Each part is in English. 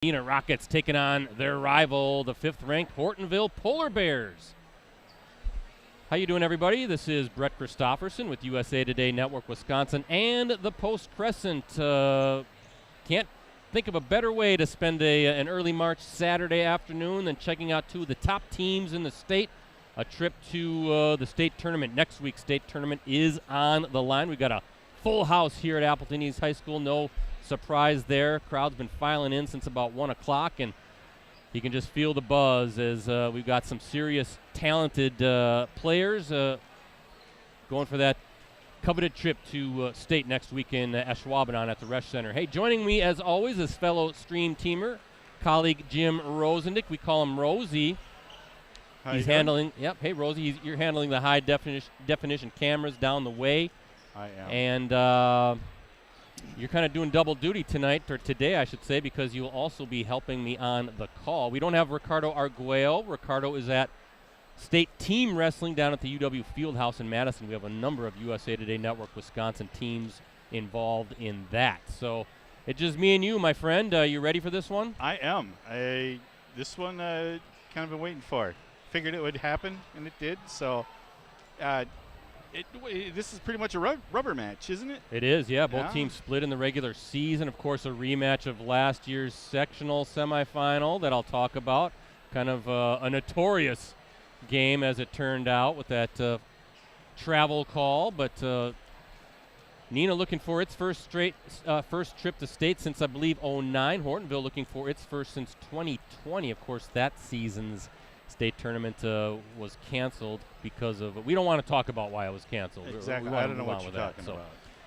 Neenah Rockets taking on their rival, the 5th-ranked Hortonville Polar Bears. How you doing, everybody? This is Brett Christopherson with USA Today Network Wisconsin and the Post-Crescent. Can't think of a better way to spend an early March Saturday afternoon than checking out two of the top teams in the state. A trip to the state tournament. Next week's state tournament is on the line. We've got a full house here at Appleton East High School. No surprise there. Crowd's been filing in since about 1 o'clock, and you can just feel the buzz as we've got some serious, talented players going for that coveted trip to state next week in Ashwaubenon at the Resch Center. Hey, joining me as always is fellow stream teamer, colleague Jim Rosandick. We call him Rosie. He's handling. Yep. Hey, Rosie, you're handling the high definition cameras down the way. I am. And you're kind of doing double duty tonight, or today, I should say, because you'll also be helping me on the call. We don't have Ricardo Arguello. Ricardo is at state team wrestling down at the UW Fieldhouse in Madison. We have a number of USA Today Network Wisconsin teams involved in that. So it's just me and you, my friend. You ready for this one? I am. This one kind of been waiting for. Figured it would happen, and it did. So this is pretty much a rubber match, isn't it? It is, yeah. Both teams split in the regular season. Of course, a rematch of last year's sectional semifinal that I'll talk about. Kind of a notorious game, as it turned out, with that travel call. But Neenah looking for its first trip to state since, I believe, 2009. Hortonville looking for its first since 2020. Of course, that season's state tournament was canceled because of, we don't want to talk about why it was canceled. Exactly. I don't know what you're talking about.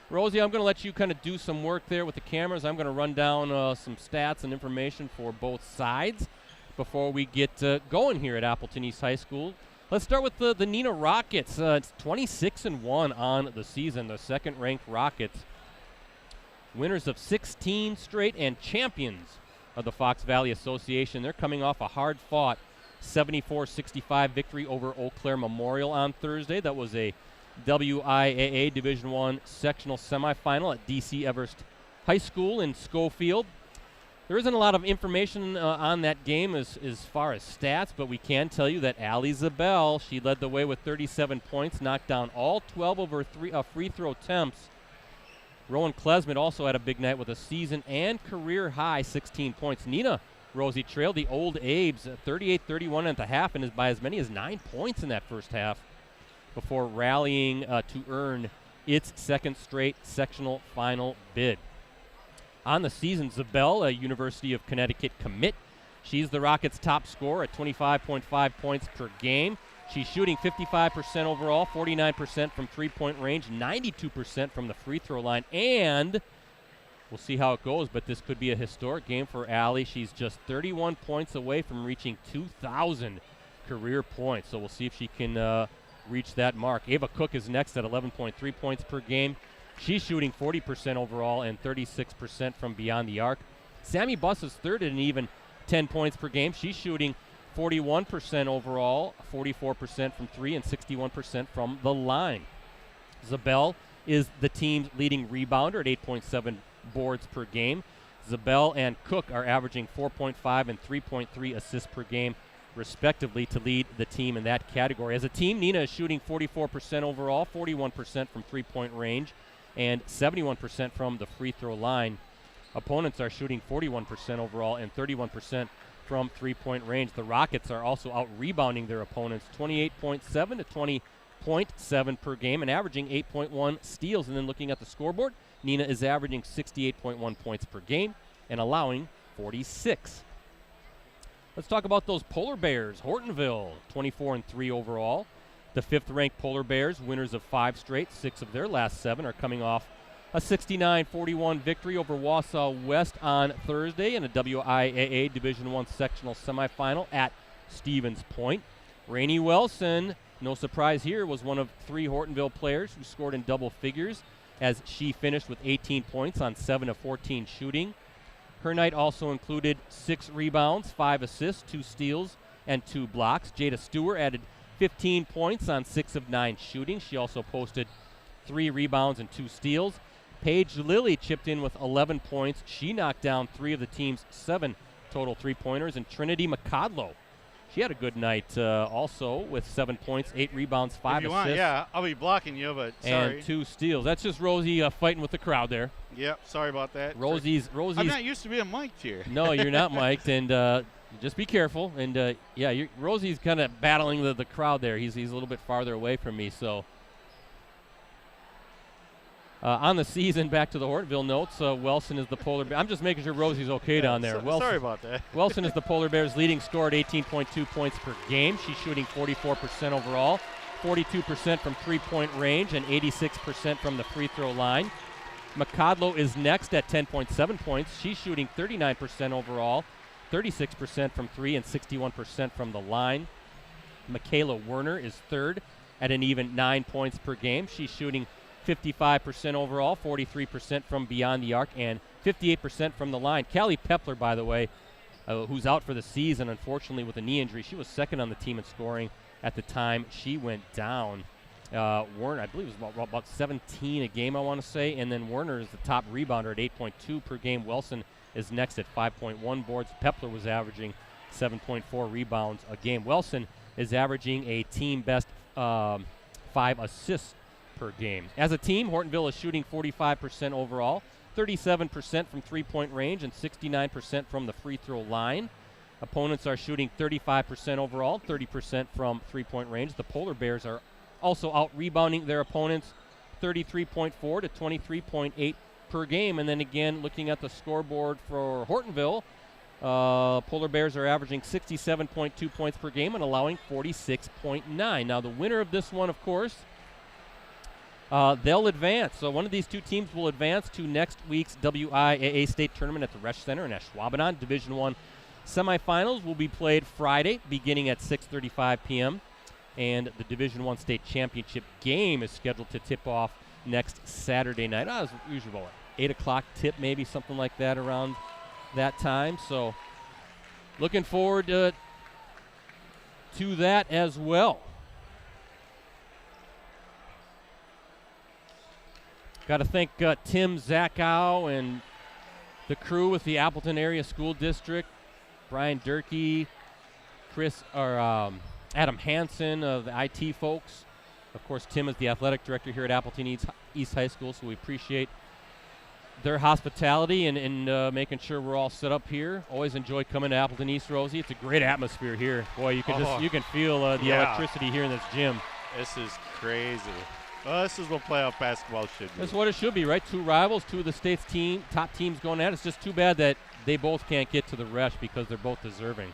Rosie, I'm going to let you kind of do some work there with the cameras. I'm going to run down some stats and information for both sides before we get going here at Appleton East High School. Let's start with the Neenah Rockets. It's 26-1 on the season, the 2nd-ranked Rockets. Winners of 16 straight and champions of the Fox Valley Association. They're coming off a hard-fought 74-65 victory over Eau Claire Memorial on Thursday. That was a WIAA Division I sectional semifinal at D.C. Everest High School in Schofield. There isn't a lot of information on that game as far as stats, but we can tell you that Allie Zabel, she led the way with 37 points, knocked down all 12 of her free throw attempts. Rowan Klesmit also had a big night with a season and career high 16 points. Neenah Rosie trailed the Old Abes 38-31 at the half and is by as many as 9 points in that first half before rallying to earn its 2nd straight sectional final bid. On the season, Zabel, a University of Connecticut commit, she's the Rockets' top scorer at 25.5 points per game. She's shooting 55% overall, 49% from three-point range, 92% from the free throw line, and we'll see how it goes, but this could be a historic game for Allie. She's just 31 points away from reaching 2,000 career points, so we'll see if she can reach that mark. Ava Cook is next at 11.3 points per game. She's shooting 40% overall and 36% from beyond the arc. Sammy Buss is third at an even 10 points per game. She's shooting 41% overall, 44% from three, and 61% from the line. Zabel is the team's leading rebounder at 8.7 boards per game. Zabel and Cook are averaging 4.5 and 3.3 assists per game, respectively, to lead the team in that category. As a team, Neenah is shooting 44% overall, 41% from three-point range, and 71% from the free throw line. Opponents are shooting 41% overall and 31% from three-point range. The Rockets are also out-rebounding their opponents, 28.7 to 20.7 per game, and averaging 8.1 steals. And then looking at the scoreboard, Neenah is averaging 68.1 points per game and allowing 46. Let's talk about those Polar Bears. Hortonville, 24-3 overall. The 5th-ranked Polar Bears, winners of 5 straight, 6 of their last 7, are coming off a 69-41 victory over Wausau West on Thursday in a WIAA Division I sectional semifinal at Stevens Point. Rainey Wilson, no surprise here, was one of 3 Hortonville players who scored in double figures as she finished with 18 points on 7 of 14 shooting. Her night also included 6 rebounds, 5 assists, 2 steals, and 2 blocks. Jada Stewart added 15 points on 6 of 9 shooting. She also posted 3 rebounds and 2 steals. Paige Lilly chipped in with 11 points. She knocked down 3 of the team's 7 total three-pointers. And Trinity McCodlow, she had a good night also with 7 points, 8 rebounds, 5 if you assists. Want, yeah, I'll be blocking you, but sorry. And 2 steals. That's just Rosie fighting with the crowd there. Yep, sorry about that. Rosie's. I'm not used to being mic'd here. No, you're not mic'd, and just be careful. And, Rosie's kind of battling the crowd there. He's a little bit farther away from me, so. On the season, back to the Hortonville notes, Wilson is the Polar Bear. I'm just making sure Rosie's okay down there. Sorry about that. Wilson is the Polar Bears' leading scorer at 18.2 points per game. She's shooting 44% overall, 42% from three-point range, and 86% from the free throw line. McCodlow is next at 10.7 points. She's shooting 39% overall, 36% from three, and 61% from the line. Michaela Werner is third at an even 9 points per game. She's shooting 55% overall, 43% from beyond the arc, and 58% from the line. Callie Pepler, by the way, who's out for the season, unfortunately, with a knee injury. She was second on the team in scoring at the time she went down. Werner, I believe, was about 17 a game, I want to say, and then Werner is the top rebounder at 8.2 per game. Wilson is next at 5.1 boards. Pepler was averaging 7.4 rebounds a game. Wilson is averaging a team-best 5 assists per game. As a team, Hortonville is shooting 45% overall, 37% from three-point range, and 69% from the free throw line. Opponents are shooting 35% overall, 30% from three-point range. The Polar Bears are also out-rebounding their opponents 33.4 to 23.8 per game. And then again, looking at the scoreboard for Hortonville, Polar Bears are averaging 67.2 points per game and allowing 46.9. Now, the winner of this one, of course, they'll advance. So one of these two teams will advance to next week's WIAA State Tournament at the Resch Center in Ashwaubenon. Division I semifinals will be played Friday beginning at 6:35 p.m. And the Division I State Championship game is scheduled to tip off next Saturday night. As usual, 8 o'clock tip, maybe something like that around that time. So looking forward to that as well. Got to thank Tim Zachow and the crew with the Appleton Area School District, Brian Durkee, Adam Hansen of the IT folks. Of course, Tim is the athletic director here at Appleton East High School, so we appreciate their hospitality and making sure we're all set up here. Always enjoy coming to Appleton East, Rosie. It's a great atmosphere here. Boy, you can feel the electricity here in this gym. This is crazy. Well, this is what playoff basketball should be. That's what it should be, right? Two rivals, two of the state's top teams going at it. It's just too bad that they both can't get to the Resch because they're both deserving.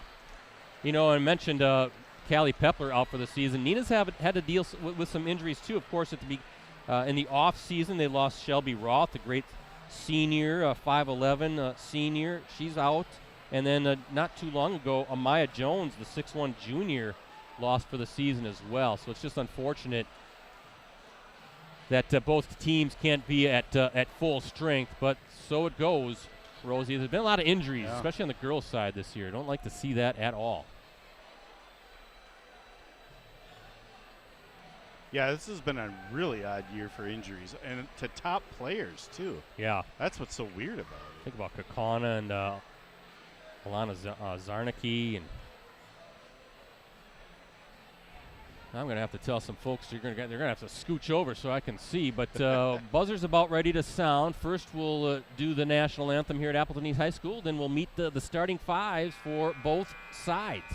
You know, I mentioned Callie Pepler out for the season. Neenah's had to deal with some injuries, too. Of course, in the off-season, they lost Shelby Roth, the great senior, 5'11 senior. She's out. And then not too long ago, Amaya Jones, the 6'1 junior, lost for the season as well. So it's just unfortunate that both teams can't be at full strength, but so it goes, Rosie. There's been a lot of injuries, especially on the girls' side this year. Don't like to see that at all. Yeah, this has been a really odd year for injuries, and to top players, too. Yeah. That's what's so weird about it. Think about Kakana and Alana Zarnicki. And I'm going to have to tell some folks they're going to have to scooch over so I can see. But buzzer's about ready to sound. First, we'll do the national anthem here at Appleton East High School. Then we'll meet the starting fives for both sides.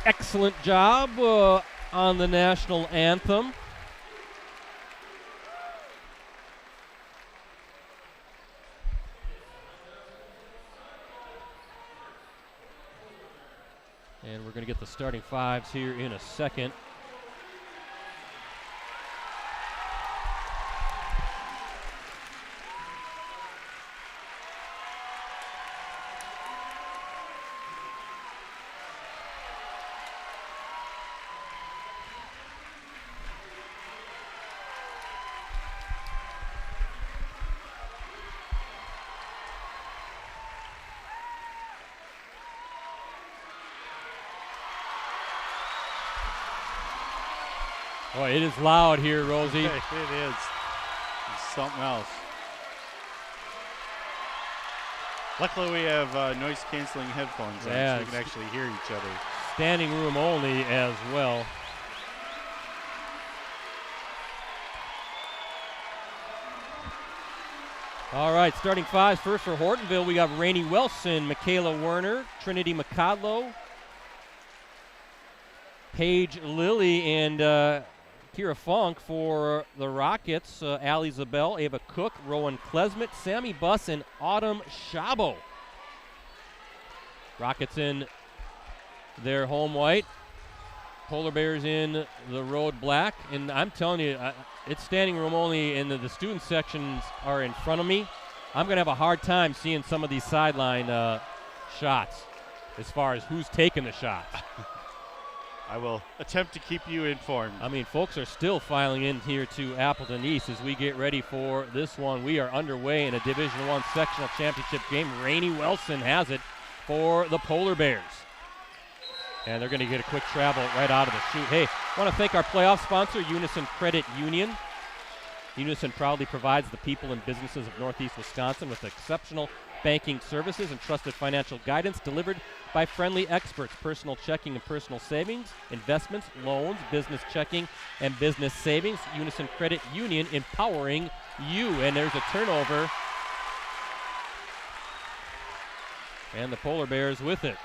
excellent job on the national anthem. And we're going to get the starting fives here in a second. Boy, it is loud here, Rosie. It is. It's something else. Luckily, we have noise-canceling headphones on, so we can actually hear each other. Standing room only as well. All right, starting fives. First for Hortonville, we got Rainey Wilson, Michaela Werner, Trinity McCodlow, Paige Lilly, and Kira Funk. For the Rockets, Allie Zabel, Ava Cook, Rowan Klesmet, Sammy Buss, and Autumn Shabo. Rockets in their home white. Polar Bears in the road black. And I'm telling you, it's standing room only, and the student sections are in front of me. I'm going to have a hard time seeing some of these sideline shots as far as who's taking the shots. I will attempt to keep you informed. I mean, folks are still filing in here to Appleton East as we get ready for this one. We are underway in a Division I sectional championship game. Rainey Wilson has it for the Polar Bears. And they're going to get a quick travel right out of the chute. Hey, I want to thank our playoff sponsor, Unison Credit Union. Unison proudly provides the people and businesses of Northeast Wisconsin with exceptional banking services and trusted financial guidance delivered by friendly experts. Personal checking and personal savings, investments, loans, business checking, and business savings. Unison Credit Union, empowering you. And there's a turnover. And the Polar Bears with it.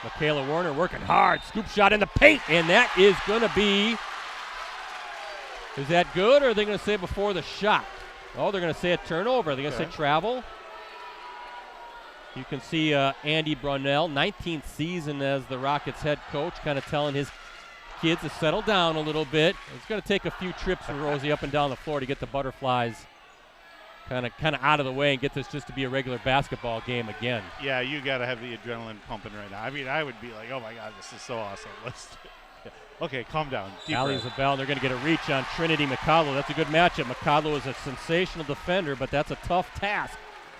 Michaela Werner working hard. Scoop shot in the paint, and that is going to be, is that good, or are they going to say before the shot? Oh, they're going to say a turnover. They're going to say travel. You can see Andy Brunell, 19th season as the Rockets head coach, kind of telling his kids to settle down a little bit. It's going to take a few trips for Rosie up and down the floor to get the butterflies kind of out of the way and get this just to be a regular basketball game again. Yeah, you got to have the adrenaline pumping right now. I mean, I would be like, oh my God, this is so awesome. Okay, calm down. Allie Zabel, and they're going to get a reach on Trinity McCodlow. That's a good matchup. McCodlow is a sensational defender, but that's a tough task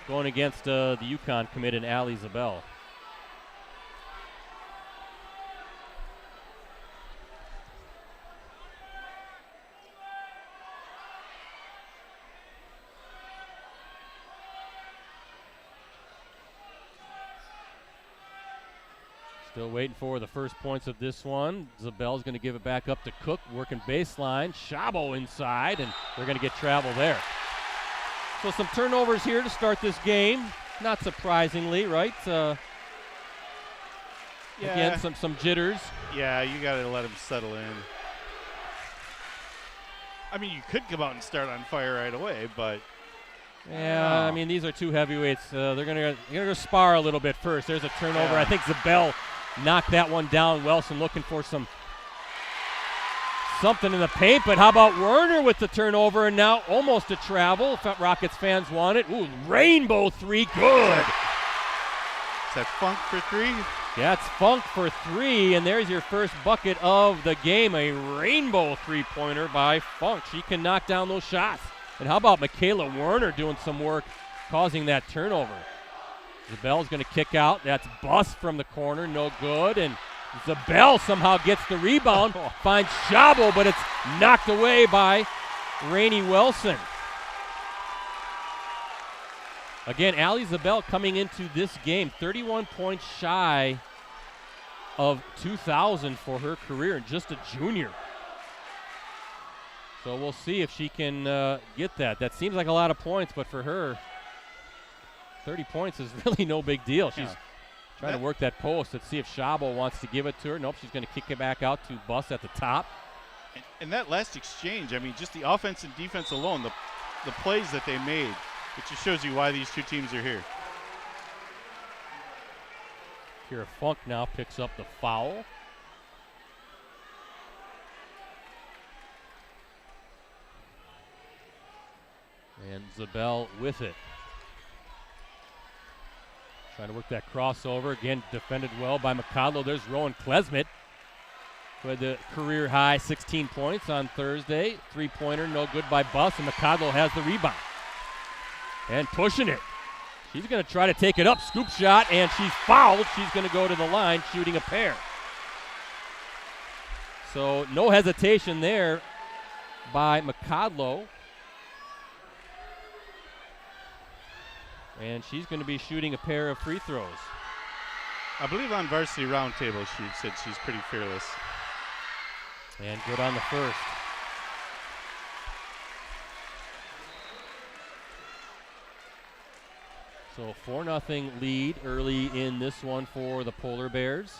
going against the UConn commit and Allie Zabel. Still waiting for the first points of this one. Zabel's going to give it back up to Cook, working baseline. Shabo inside, and they're going to get travel there. So some turnovers here to start this game. Not surprisingly, right? Again, some jitters. Yeah, you got to let them settle in. I mean, you could come out and start on fire right away, but yeah, I mean, these are two heavyweights. They're gonna spar a little bit first. There's a turnover. I think Zabel knocked that one down. Wilson looking for something in the paint, but how about Werner with the turnover, and now almost a travel. If Rockets fans want it. Ooh, rainbow three, good. Is that Funk for three? Yeah, it's Funk for three, and there's your first bucket of the game, a rainbow three-pointer by Funk. She can knock down those shots. And how about Michaela Werner doing some work, causing that turnover? Zabel's going to kick out. That's Buss from the corner, no good. And Zabel somehow gets the rebound, finds Shabo, but it's knocked away by Rainey Wilson. Again, Allie Zabel coming into this game 31 points shy of 2,000 for her career and just a junior. So we'll see if she can get that. That seems like a lot of points, but for her, 30 points is really no big deal. She's Trying to work that post. Let's see if Szabo wants to give it to her. Nope, she's going to kick it back out to Buss at the top. And that last exchange, I mean, just the offense and defense alone, the plays that they made, it just shows you why these two teams are here. Kira Funk now picks up the foul. And Zabel with it. Trying to work that crossover. Again, defended well by McCodlow. There's Rowan Klesmit, who had the career-high 16 points on Thursday. Three-pointer, no good by Buss, and McCodlow has the rebound. And pushing it. She's going to try to take it up. Scoop shot, and she's fouled. She's going to go to the line, shooting a pair. So no hesitation there by McCodlow. And she's going to be shooting a pair of free throws. I believe on Varsity Roundtable she said she's pretty fearless. And good on the first. So 4-0 lead early in this one for the Polar Bears.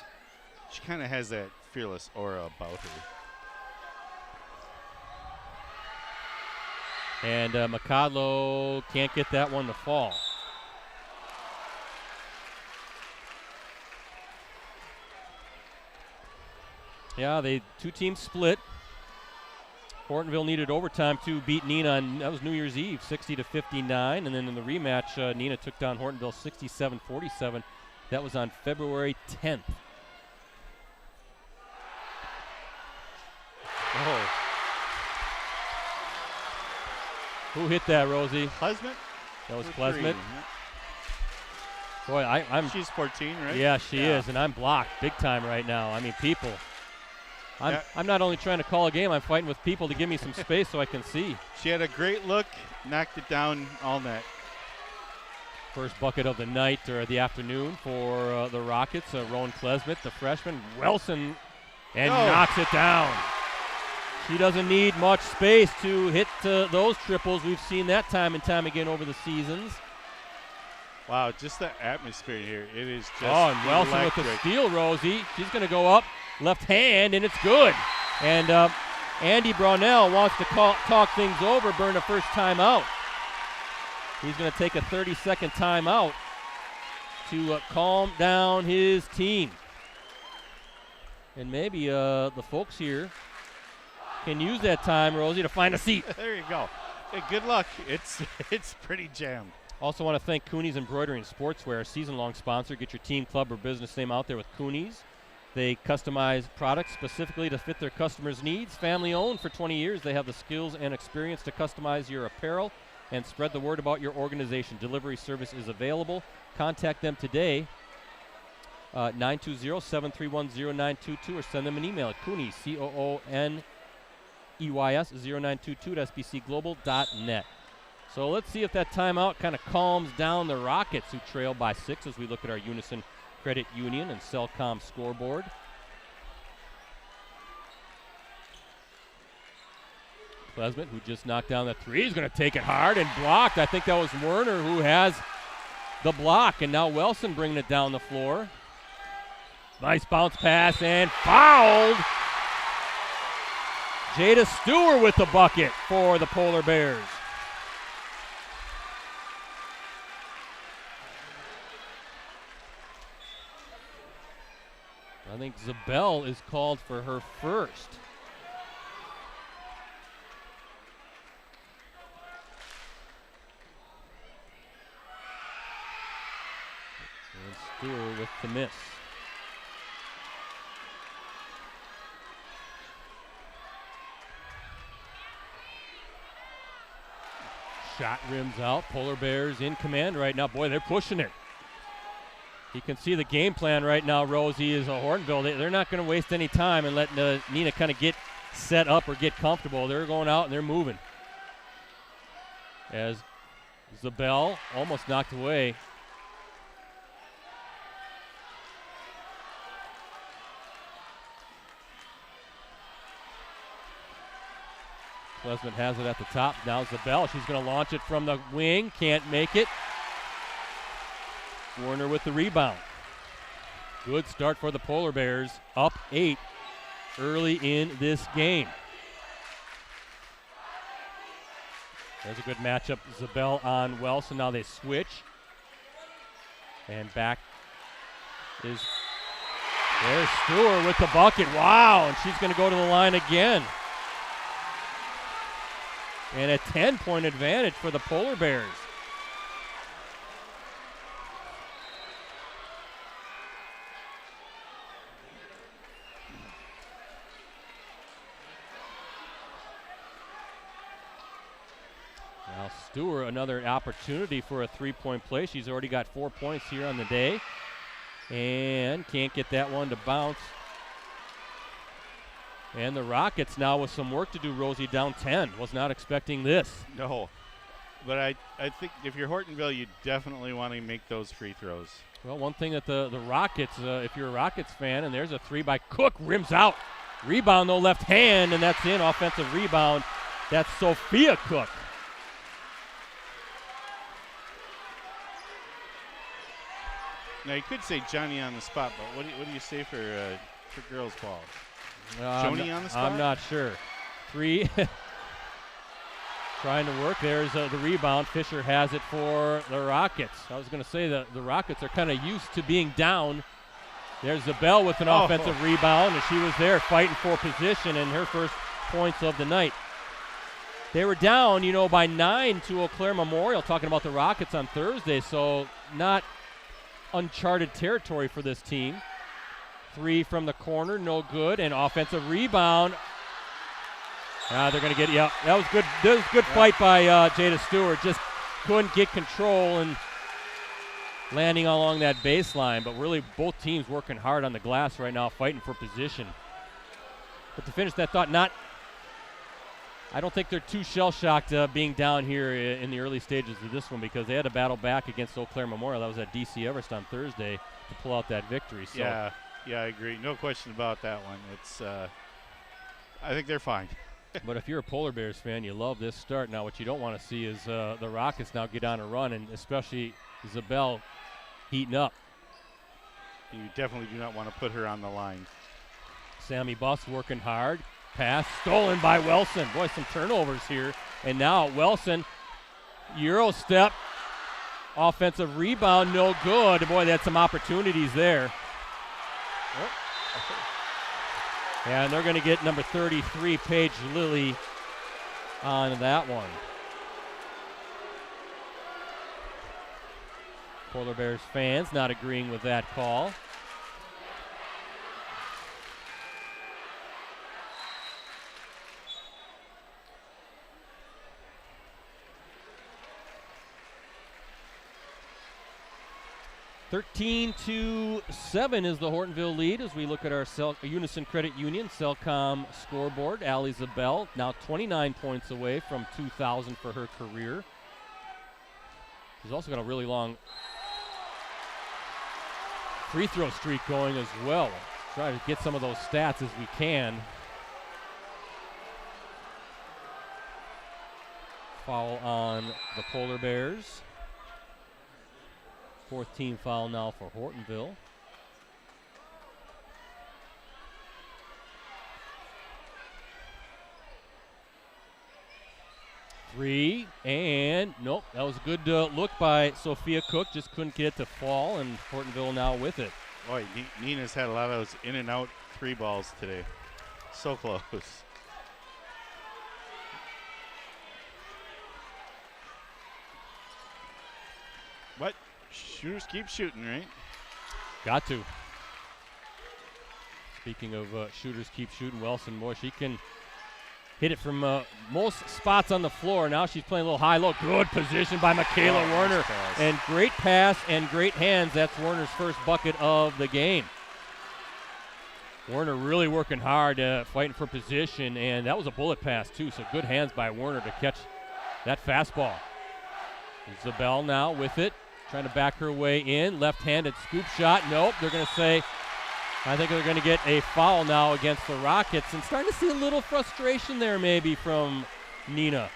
She kind of has that fearless aura about her. And McCodlow can't get that one to fall. Yeah, two teams split. Hortonville needed overtime to beat Neenah, and that was New Year's Eve, 60-59. And then in the rematch, Neenah took down Hortonville 67-47. That was on February 10th. Oh. Who hit that, Rosie? Klesmit? That was Klesmit. Boy, I'm. She's 14, right? Yeah, she is, and I'm blocked big time right now. I mean, people. I'm not only trying to call a game, I'm fighting with people to give me some space so I can see. She had a great look, knocked it down all net. First bucket of the night or the afternoon for the Rockets. Rowan Klesmit, the freshman. Wilson, and knocks it down. She doesn't need much space to hit those triples. We've seen that time and time again over the seasons. Wow, just the atmosphere here. It is just and Wilson electric. with the steal, Rosie. She's going to go up, left hand, and it's good. And Andy Brownell wants to talk things over, burn a first timeout. He's going to take a 30-second timeout to calm down his team. And maybe the folks here can use that time, Rosie, to find a seat. There you go. Hey, good luck. It's pretty jammed. Also want to thank Cooney's Embroidery and Sportswear, season-long sponsor. Get your team, club, or business name out there with Cooney's. They customize products specifically to fit their customers' needs. Family-owned for 20 years, they have the skills and experience to customize your apparel and spread the word about your organization. Delivery service is available. Contact them today, 920-731-0922, or send them an email at Cooney's, COONEYS 0922 at sbcglobal.net. So let's see if that timeout kind of calms down the Rockets, who trail by 6 as we look at our Unison Credit Union and Cellcom scoreboard. Klesmit, who just knocked down the three, is going to take it hard and blocked. I think that was Werner who has the block, and now Wilson bringing it down the floor. Nice bounce pass and fouled. Jada Stewart with the bucket for the Polar Bears. I think Zabel is called for her first. And Stewart with the miss. Shot rims out. Polar Bears in command right now. Boy, they're pushing it. You can see the game plan right now, Rosie, is a Hortonville. They're not going to waste any time and let Neenah kind of get set up or get comfortable. They're going out and they're moving. As Zabel almost knocked away. Klesmit has it at the top. Now Zabel, she's going to launch it from the wing. Can't make it. Warner with the rebound. Good start for the Polar Bears, up 8 early in this game. There's a good matchup. Zabel on Wells, now they switch. And back is, there's Stewart with the bucket. Wow, and she's going to go to the line again. And a 10-point advantage for the Polar Bears. Now Stewart, another opportunity for a three-point play. She's already got 4 points here on the day. And can't get that one to bounce. And the Rockets now with some work to do, Rosie, down 10. Was not expecting this. No. But I think if you're Hortonville, you definitely want to make those free throws. Well, one thing that the Rockets, if you're a Rockets fan, and there's a three by Cook, rims out. Rebound, though, left hand, and that's in. Offensive rebound. That's Sophia Cook. Now, you could say Johnny on the spot, but what do you say for girls' ball? Joni on the spot? I'm not sure. Three. Trying to work. There's the rebound. Fisher has it for the Rockets. I was going to say that the Rockets are kind of used to being down. There's Zabel with an offensive rebound, and she was there fighting for position and her first points of the night. They were down, by 9 to Eau Claire Memorial, talking about the Rockets on Thursday, so not uncharted territory for this team. Three from the corner, no good, and offensive rebound. They're going to get, that was good. That was a good fight by Jada Stewart. Just couldn't get control and landing along that baseline. But really, both teams working hard on the glass right now, fighting for position. But to finish that thought, I don't think they're too shell-shocked being down here in the early stages of this one, because they had to battle back against Eau Claire Memorial. That was at DC Everest on Thursday to pull out that victory. So. Yeah, I agree. No question about that one. It's, I think they're fine. But if you're a Polar Bears fan, you love this start. Now, what you don't want to see is the Rockets now get on a run, and especially Zabel heating up. You definitely do not want to put her on the line. Sammy Buss working hard. Pass stolen by Wilson. Boy, some turnovers here. And now Wilson, Euro step, offensive rebound, no good. Boy, they had some opportunities there. And they're going to get number 33, Paige Lilly, on that one. Polar Bears fans not agreeing with that call. (13-7) is the Hortonville lead as we look at our Unison Credit Union Cellcom scoreboard. Allie Zabel now 29 points away from 2,000 for her career. She's also got a really long free throw streak going as well. Try to get some of those stats as we can. Foul on the Polar Bears. Fourth team foul now for Hortonville. Three, and nope, that was a good look by Sophia Cook, just couldn't get it to fall, and Hortonville now with it. Boy, Neenah's had a lot of those in and out three balls today. So close. What? Shooters keep shooting, right? Got to. Speaking of shooters keep shooting, Wilson, boy, she can hit it from most spots on the floor. Now she's playing a little high-low. Good position by Michaela Werner. And great pass and great hands. That's Werner's first bucket of the game. Werner really working hard, fighting for position, and that was a bullet pass, too, so good hands by Werner to catch that fastball. Zabel now with it. Trying to back her way in. Left-handed scoop shot. Nope. They're going to say, I think they're going to get a foul now against the Rockets. And starting to see a little frustration there maybe from Neenah.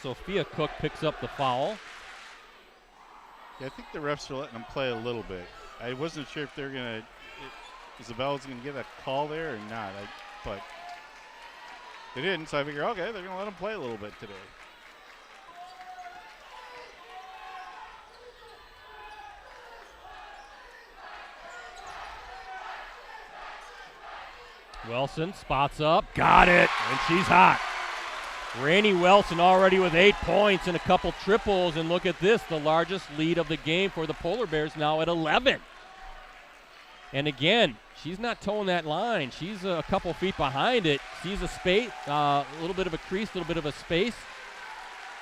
Sophia Cook picks up the foul. Yeah, I think the refs are letting them play a little bit. I wasn't sure if they're going to, Isabel's going to get a call there or not. But they didn't, so I figure, okay, they're going to let them play a little bit today. Wilson spots up, got it, and she's hot. Randy Wilson already with 8 points and a couple triples, and look at this, the largest lead of the game for the Polar Bears now at 11. And again, she's not towing that line. She's a couple feet behind it. Sees a space, a little bit of a crease, a little bit of a space,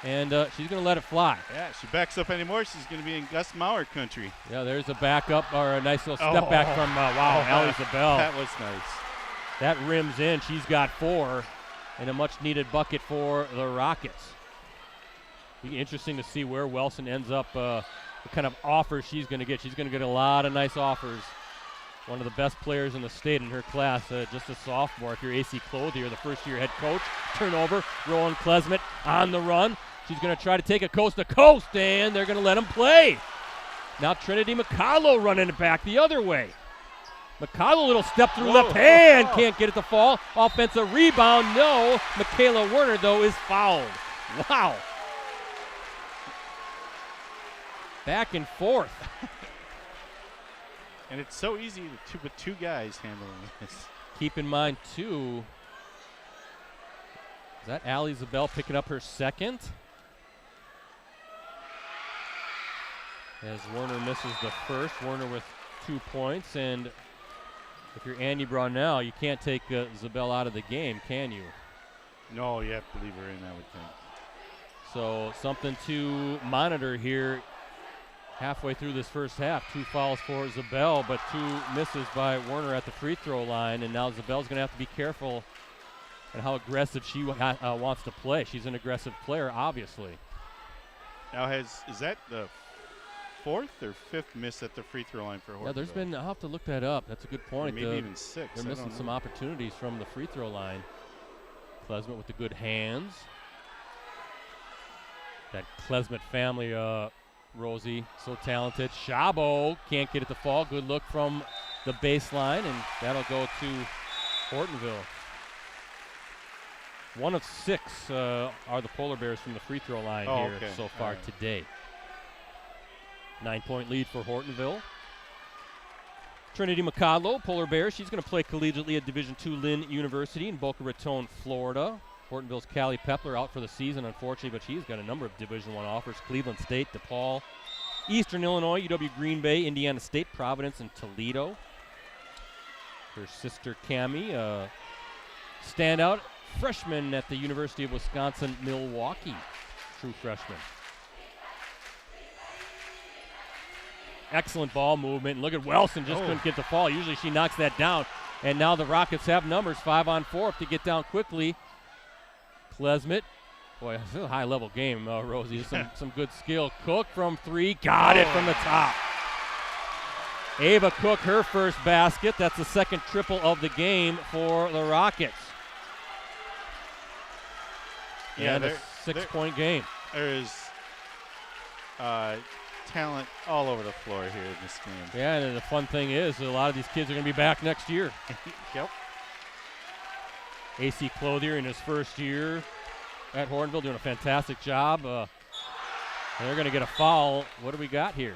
and she's going to let it fly. Yeah, if she backs up anymore, she's going to be in Gus Mauer country. Yeah, there's a backup, or a nice little step back from, Allie Zabel. That was nice. That rims in. She's got 4, and a much-needed bucket for the Rockets. Be interesting to see where Wilson ends up, what kind of offers she's going to get. She's going to get a lot of nice offers. One of the best players in the state in her class, just a sophomore. If you're AC Clothier, the first-year head coach. Turnover, Rowan Klesmet on the run. She's going to try to take it coast-to-coast, and they're going to let him play. Now Trinity McCollough running it back the other way. McCollough, little step through left hand, can't get it to fall. Offensive rebound, no. Michaela Werner, though, is fouled. Wow. Back and forth. And it's so easy with 2 guys handling this. Keep in mind, too, is that Allie Zabel picking up her second? As Werner misses the first. Werner with 2 points, and if you're Andy Brownell, you can't take Zabel out of the game, can you? No, you have to leave her in, I would think. So something to monitor here halfway through this first half. 2 fouls for Zabel, but 2 misses by Werner at the free throw line, and now Zabel's going to have to be careful and how aggressive she wants to play. She's an aggressive player, obviously. Now is that the 4th or 5th miss at the free throw line for Hortonville? Yeah, there's been, I'll have to look that up. That's a good point. Or maybe even 6. They're missing some opportunities from the free throw line. Klesmet with the good hands. That Klesmet family, Rosie, so talented. Shabo can't get it to fall. Good look from the baseline, and that'll go to Hortonville. 1 of 6 are the Polar Bears from the free throw line so far today. 9-point lead for Hortonville. Trinity McCollough, Polar Bears. She's going to play collegiately at Division II Lynn University in Boca Raton, Florida. Hortonville's Callie Pepler out for the season, unfortunately, but she's got a number of Division I offers. Cleveland State, DePaul, Eastern Illinois, UW Green Bay, Indiana State, Providence, and Toledo. Her sister Cammie, standout freshman at the University of Wisconsin-Milwaukee. True freshman. Excellent ball movement. And look at Wilson, just couldn't get the fall. Usually she knocks that down. And now the Rockets have numbers, 5-on-4 to get down quickly. Klesmet. Boy, this is a high-level game, Rosie. Some good skill. Cook from 3. Got it from the top. Ava Cook, her first basket. That's the second triple of the game for the Rockets. Yeah, and a 6-point game. There is talent all over the floor here in this game. Yeah, and the fun thing is a lot of these kids are going to be back next year. Yep. AC Clothier in his first year at Hortonville doing a fantastic job. They're going to get a foul. What do we got here?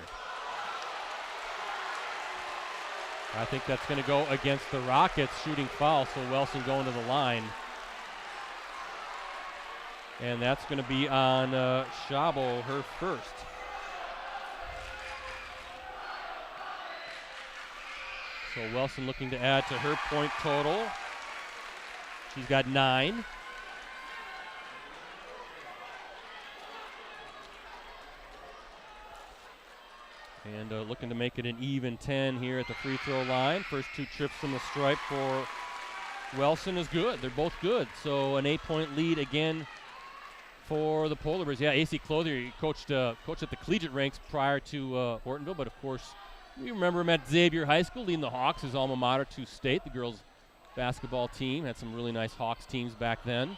I think that's going to go against the Rockets shooting foul, so Wilson going to the line. And that's going to be on Shabo, her first. So Wilson looking to add to her point total. She's got 9. And looking to make it an even 10 here at the free throw line. First 2 trips from the stripe for Wilson is good. They're both good. So an 8-point lead again for the Polar Bears. Yeah, AC Clothier coached at the collegiate ranks prior to Hortonville, but of course we remember him at Xavier High School, leading the Hawks, his alma mater, to state. The girls' basketball team had some really nice Hawks teams back then.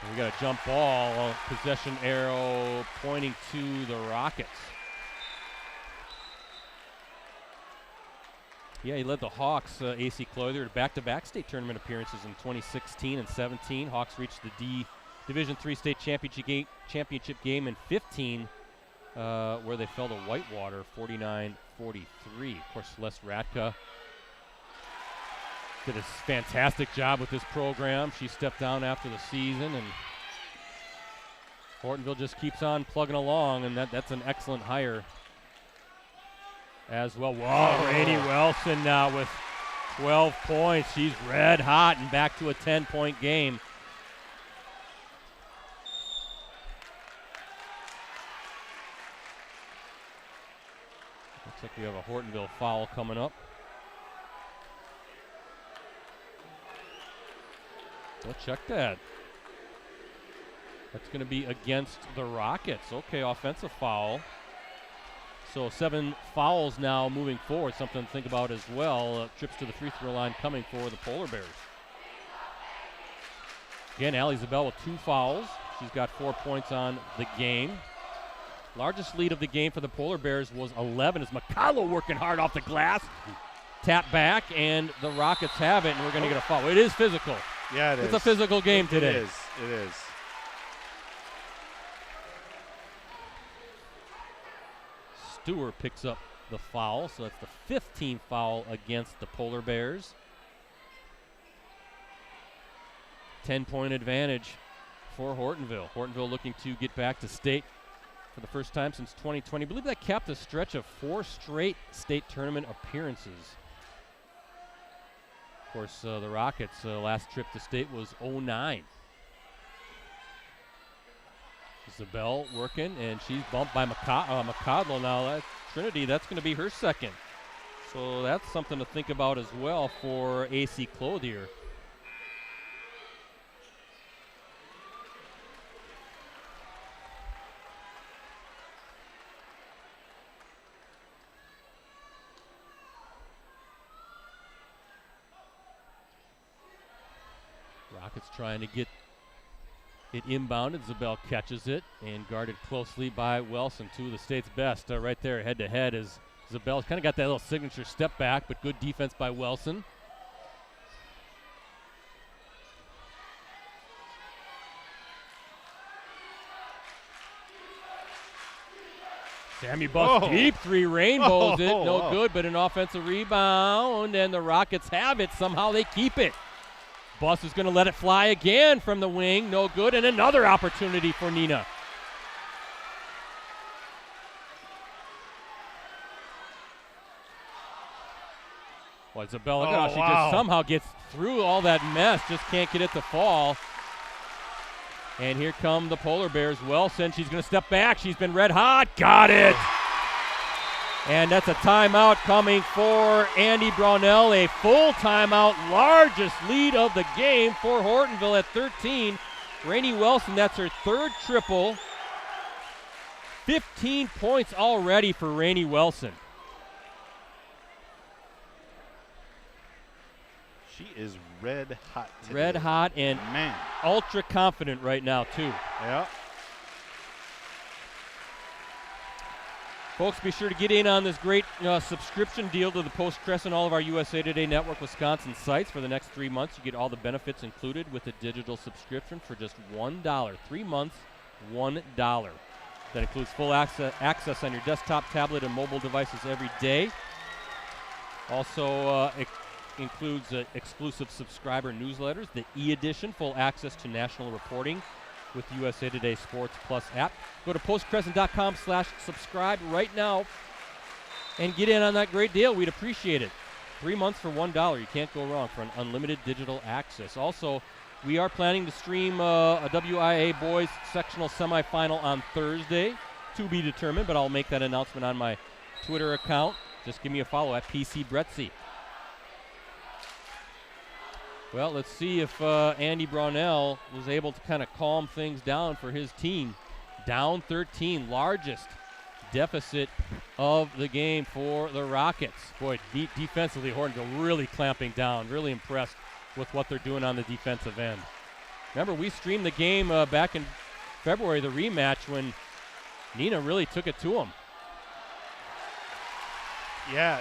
And we got a jump ball, possession arrow pointing to the Rockets. Yeah, he led the Hawks, AC Clothier, to back-to-back state tournament appearances in 2016 and 17. Hawks reached the Division III state championship game in 15, where they fell to Whitewater 49-43. Of course, Celeste Ratka did a fantastic job with this program. She stepped down after the season, and Hortonville just keeps on plugging along, and that's an excellent hire as well. Whoa, Rainey Wilson now with 12 points. She's red hot and back to a 10-point game. Looks like we have a Hortonville foul coming up. We'll check that. That's going to be against the Rockets. Okay, offensive foul. So 7 fouls now moving forward, something to think about as well. Trips to the free throw line coming for the Polar Bears. Again, Allie Zabel with 2 fouls. She's got 4 points on the game. Largest lead of the game for the Polar Bears was 11 as McCullough working hard off the glass. Tap back, and the Rockets have it, and we're going to get a foul. It is physical. Yeah, it's a physical game today. It is. Stewart picks up the foul, so that's the 15th foul against the Polar Bears. 10-point advantage for Hortonville. Hortonville looking to get back to state for the first time since 2020. I believe that capped a stretch of 4 straight state tournament appearances. Of course, the Rockets' last trip to state was 09. Zabel working, and she's bumped by McCodlow now. Trinity, that's going to be her second. So that's something to think about as well for AC Clothier. Rockets trying to get it inbounded. Zabel catches it and guarded closely by Wilson. 2 of the state's best right there head-to-head as Zabel's kind of got that little signature step back, but good defense by Wilson. Sammy Buss deep 3 rainbows it. No good, but an offensive rebound, and the Rockets have it. Somehow they keep it. Buss is going to let it fly again from the wing. No good, and another opportunity for Neenah. Well, Isabella, look at how she just somehow gets through all that mess. Just can't get it to fall. And here come the Polar Bears. Wilson, she's going to step back. She's been red hot. Got it. And that's a timeout coming for Andy Brownell, a full timeout, largest lead of the game for Hortonville at 13. Rainey Wilson, that's her 3rd triple. 15 points already for Rainey Wilson. She is red hot today. Red hot and ultra confident right now, too. Yeah. Folks, be sure to get in on this great subscription deal to the Post-Crest and all of our USA Today Network Wisconsin sites. For the next 3 months, you get all the benefits included with a digital subscription for just $1. 3 months, $1. That includes full access on your desktop, tablet, and mobile devices every day. Also includes exclusive subscriber newsletters, the e-edition, full access to national reporting with USA Today Sports Plus app. Go to postcrescent.com/subscribe right now and get in on that great deal. We'd appreciate it. 3 months for $1. You can't go wrong for an unlimited digital access. Also, we are planning to stream a WIAA boys sectional semifinal on Thursday, to be determined, but I'll make that announcement on my Twitter account. Just give me a follow at PCBretzi. Well, let's see if Andy Brownell was able to kind of calm things down for his team. Down 13, largest deficit of the game for the Rockets. Boy, defensively, Hortonville really clamping down. Really impressed with what they're doing on the defensive end. Remember, we streamed the game back in February, the rematch, when Neenah really took it to them. Yeah,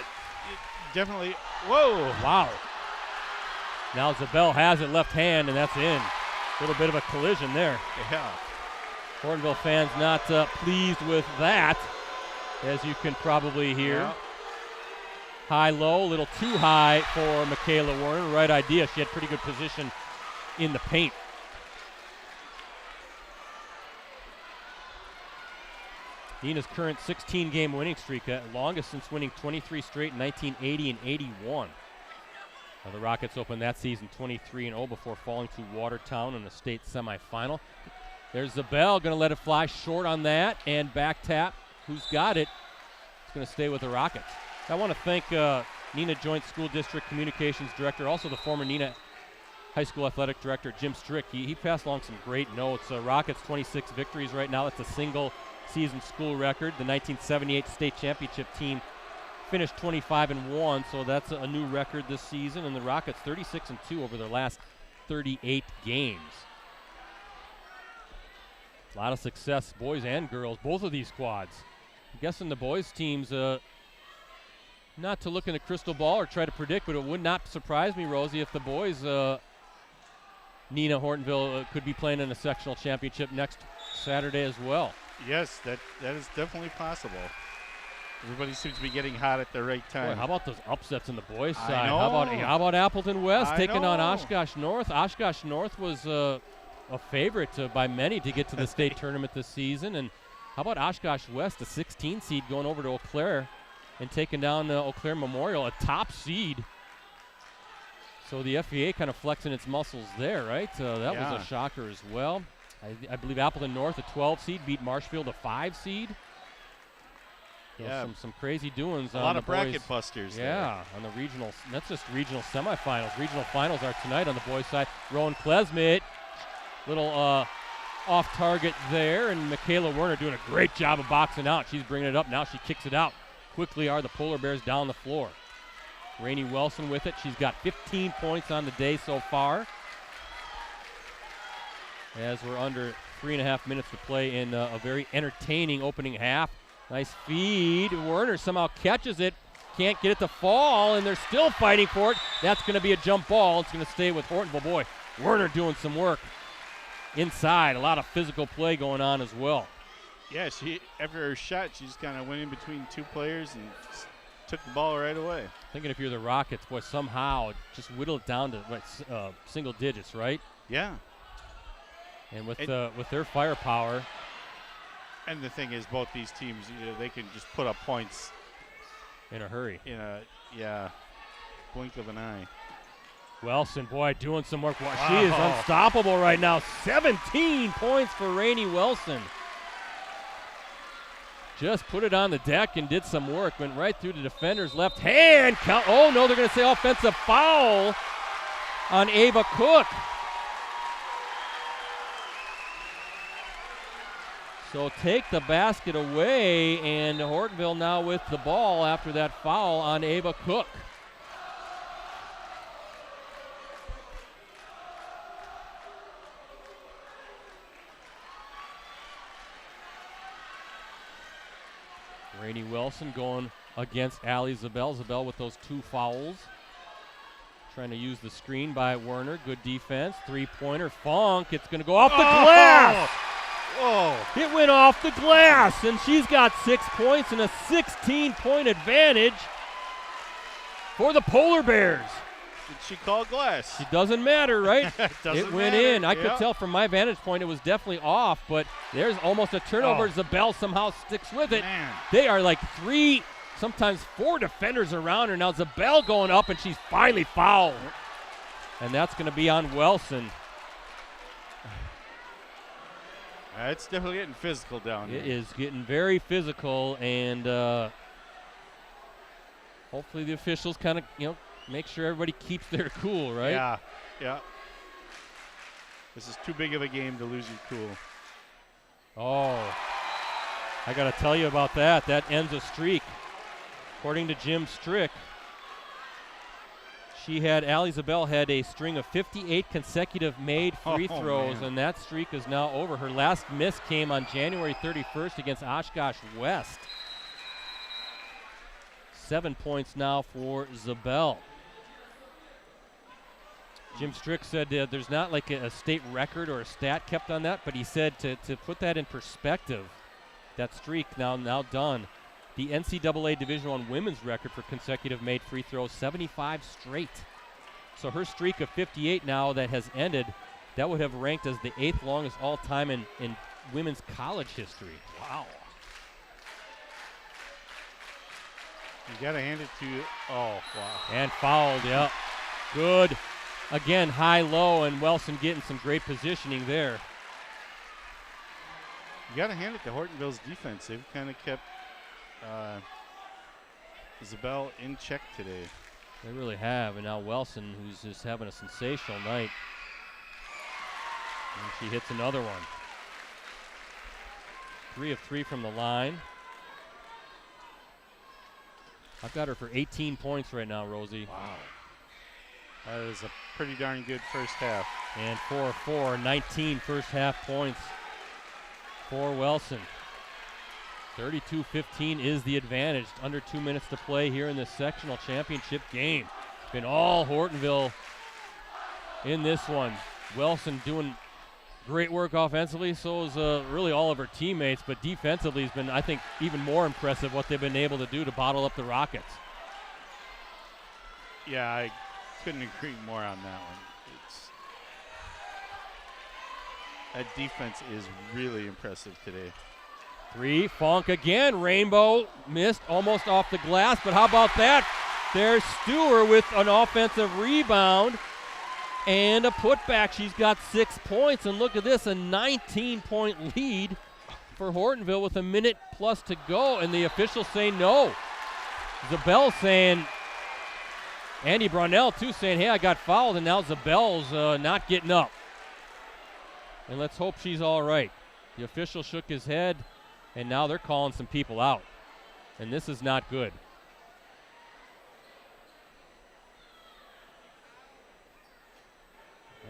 definitely. Whoa. Wow. Now Zabel has it left hand, and that's in. A little bit of a collision there. Yeah. Hortonville fans not pleased with that, as you can probably hear. Yeah. High-low, a little too high for Michaela Werner. Right idea. She had pretty good position in the paint. Neenah's current 16-game winning streak, longest since winning 23 straight in 1980 and 81. Now the Rockets opened that season 23-0 before falling to Watertown in the state semifinal. There's Zabel, going to let it fly short on that, and back tap. Who's got it? It's going to stay with the Rockets. I want to thank Neenah Joint School District Communications Director, also the former Neenah High School Athletic Director, Jim Strick. He passed along some great notes. Rockets 26 victories right now. That's a single season school record. The 1978 state championship team finished 25-1, so that's a new record this season. And the Rockets 36-2 over their last 38 games. A lot of success, boys and girls, both of these squads. I'm guessing the boys teams, not to look in the crystal ball or try to predict, but it would not surprise me, Rosie, if the boys, Neenah Hortonville, could be playing in a sectional championship next Saturday as well. Yes, that is definitely possible. Everybody seems to be getting hot at the right time. Boy, how about those upsets on the boys' I side? know. How about Appleton West taking on know. Oshkosh North? Oshkosh North was a favorite by many to get to the state tournament this season. And how about Oshkosh West, a 16 seed, going over to Eau Claire and taking down Eau Claire Memorial, a top seed. So the FVA kind of flexing its muscles there, right? That was a shocker as well. I believe Appleton North, a 12 seed, beat Marshfield, a 5 seed. Yeah, some crazy doings. A lot of bracket busters. Yeah, on the regional. That's just regional semifinals. Regional finals are tonight on the boys' side. Rowan Klesmit, little off target there, and Michaela Werner doing a great job of boxing out. She's bringing it up now. She kicks it out. Quickly are the Polar Bears down the floor. Rainey Wilson with it. She's got 15 points on the day so far. As we're under 3.5 minutes to play in a very entertaining opening half. Nice feed. Werner somehow catches it. Can't get it to fall, and they're still fighting for it. That's going to be a jump ball. It's going to stay with Hortonville. Boy, Werner doing some work inside. A lot of physical play going on as well. Yeah, she after her shot, she just kind of went in between two players and took the ball right away. Thinking if you're the Rockets, boy, somehow just whittle it down to single digits, right? Yeah. And with their firepower. And the thing is, both these teams, they can just put up points in a hurry. In a blink of an eye. Wilson, boy, doing some work. Wow. She is unstoppable right now. 17 points for Rainey Wilson. Just put it on the deck and did some work. Went right through the defender's left hand. Oh, no, they're going to say offensive foul on Ava Cook. So take the basket away, and Hortonville now with the ball after that foul on Ava Cook. Rainey Wilson going against Allie Zabel. Zabel with those 2 fouls. Trying to use the screen by Werner. Good defense. 3-pointer. Funk. It's going to go off the glass. Whoa. It went off the glass, and she's got 6 points and a 16-point advantage for the Polar Bears. Did she call glass? It doesn't matter, right? It went in. I could tell from my vantage point it was definitely off, but there's almost a turnover. Zabel somehow sticks with it. Man. They are like 3, sometimes 4 defenders around her. Now Zabel going up, and she's finally fouled. And that's going to be on Wilson. It's definitely getting physical down here. It is getting very physical, and hopefully the officials kind of, make sure everybody keeps their cool, right? Yeah. This is too big of a game to lose your cool. Oh, I got to tell you about that. That ends a streak. According to Jim Strick, Allie Zabel had a string of 58 consecutive made free throws, man. and that streak is now over. Her last miss came on January 31st against Oshkosh West. 7 points now for Zabel. Jim Strick said there's not like a state record or a stat kept on that, but he said to put that in perspective, that streak now done. The NCAA Division I women's record for consecutive made free throws, 75 straight. So her streak of 58 now that has ended, that would have ranked as the 8th longest all time in women's college history. Wow. You got to hand it to, oh, wow. And fouled, yep. Good. Again, high-low, and Wilson getting some great positioning there. You got to hand it to Hortonville's defense. They've kind of kept Zabel in check today. They really have, and now Wilson, who's just having a sensational night. And she hits another one. 3 of 3 from the line. I've got her for 18 points right now, Rosie. Wow. That is a pretty darn good first half. And 4 of 4, 19 first half points for Wilson. 32-15 is the advantage. Under 2 minutes to play here in this sectional championship game. It's been all Hortonville in this one. Wilson doing great work offensively, so is really all of her teammates, but defensively has been, I think, even more impressive what they've been able to do to bottle up the Rockets. Yeah, I couldn't agree more on that one. That defense is really impressive today. 3, Funk again. Rainbow missed almost off the glass, but how about that? There's Stewart with an offensive rebound and a putback. She's got 6 points, and look at this, a 19-point lead for Hortonville with a minute plus to go, and the officials say no. Zabel saying, Andy Brownell too saying, hey, I got fouled, and now Zabel's not getting up. And let's hope she's all right. The official shook his head, and now they're calling some people out. And this is not good.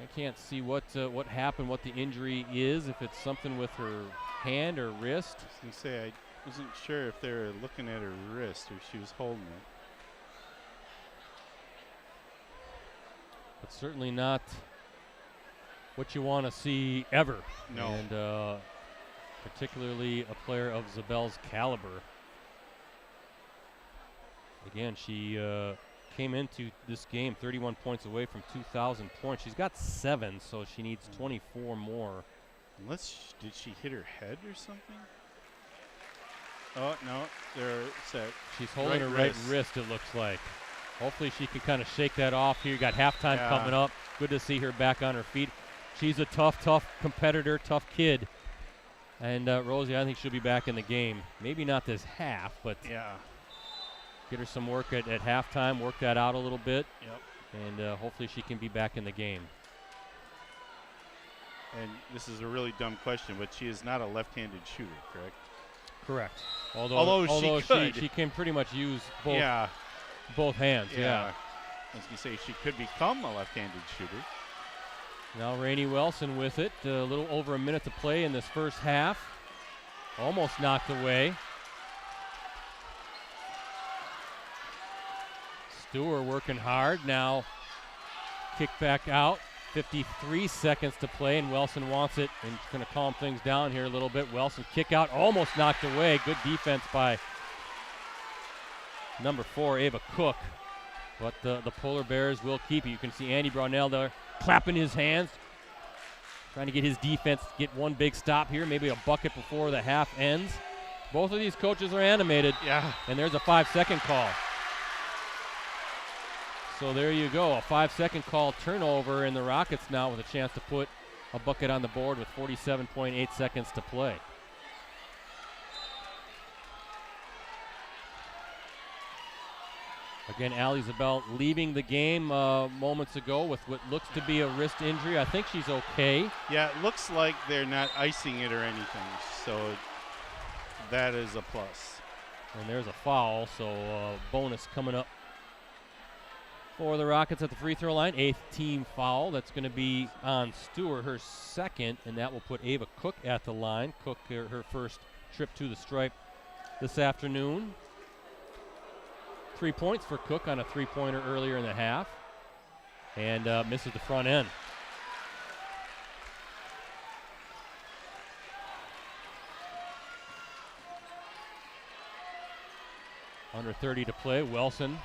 I can't see what happened, what the injury is, if it's something with her hand or wrist. I was going to say, I wasn't sure if they were looking at her wrist or if she was holding it. But certainly not what you want to see ever. No. And particularly a player of Zabel's caliber. Again, she came into this game 31 points away from 2,000 points. She's got 7, so she needs 24 more. Unless, did she hit her head or something? Oh, no, they're set. She's holding her right wrist, it looks like. Hopefully she can kind of shake that off here. You got halftime coming up. Good to see her back on her feet. She's a tough competitor, tough kid. And Rosie, I think she'll be back in the game. Maybe not this half, but get her some work at halftime, work that out a little bit. Yep. And hopefully she can be back in the game. And this is a really dumb question, but she is not a left-handed shooter, correct? Correct. Although she can pretty much use both hands. Yeah. I was going to say she could become a left-handed shooter. Now Rainey Wilson with it. A little over a minute to play in this first half. Almost knocked away. Stewart working hard. Now kick back out. 53 seconds to play, and Wilson wants it and going to calm things down here a little bit. Wilson kick out, almost knocked away. Good defense by number 4, Ava Cook. But the Polar Bears will keep it. You can see Andy Brownell there clapping his hands, trying to get his defense to get one big stop here, maybe a bucket before the half ends. Both of these coaches are animated. Yeah. And there's a 5-second call. So there you go, a 5-second call turnover, and the Rockets now with a chance to put a bucket on the board with 47.8 seconds to play. Again, Allie Zabel leaving the game moments ago with what looks to be a wrist injury. I think she's okay. Yeah, it looks like they're not icing it or anything, so that is a plus. And there's a foul, so bonus coming up for the Rockets at the free throw line. 8th team foul. That's going to be on Stewart, her second, and that will put Ava Cook at the line. Cook, her first trip to the stripe this afternoon. 3 points for Cook on a three-pointer earlier in the half, and misses the front end. Under 30 to play. Wilson.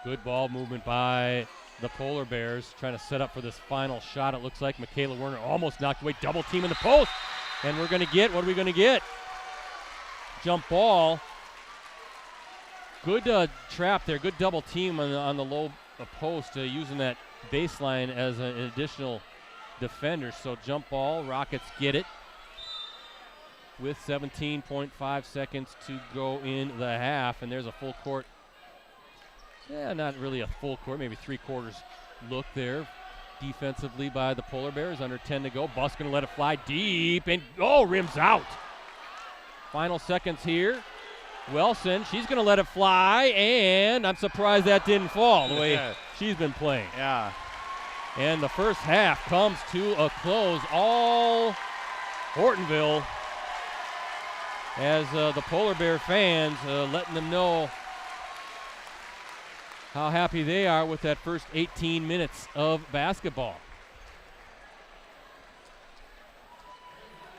Good ball movement by the Polar Bears, trying to set up for this final shot. It looks like Michaela Werner almost knocked away. Double team in the post. And we're going to get, what are we going to get? Jump ball. Good trap there. Good double team on the low post, using that baseline as an additional defender. So jump ball. Rockets get it with 17.5 seconds to go in the half. And there's a full court. Yeah, not really a full court, maybe three-quarters look there defensively by the Polar Bears. Under 10 to go. Buss going to let it fly deep, and rims out. Final seconds here. Wilson, she's going to let it fly, and I'm surprised that didn't fall the way she's been playing. Yeah. And the first half comes to a close. All Hortonville, as the Polar Bear fans letting them know how happy they are with that first 18 minutes of basketball.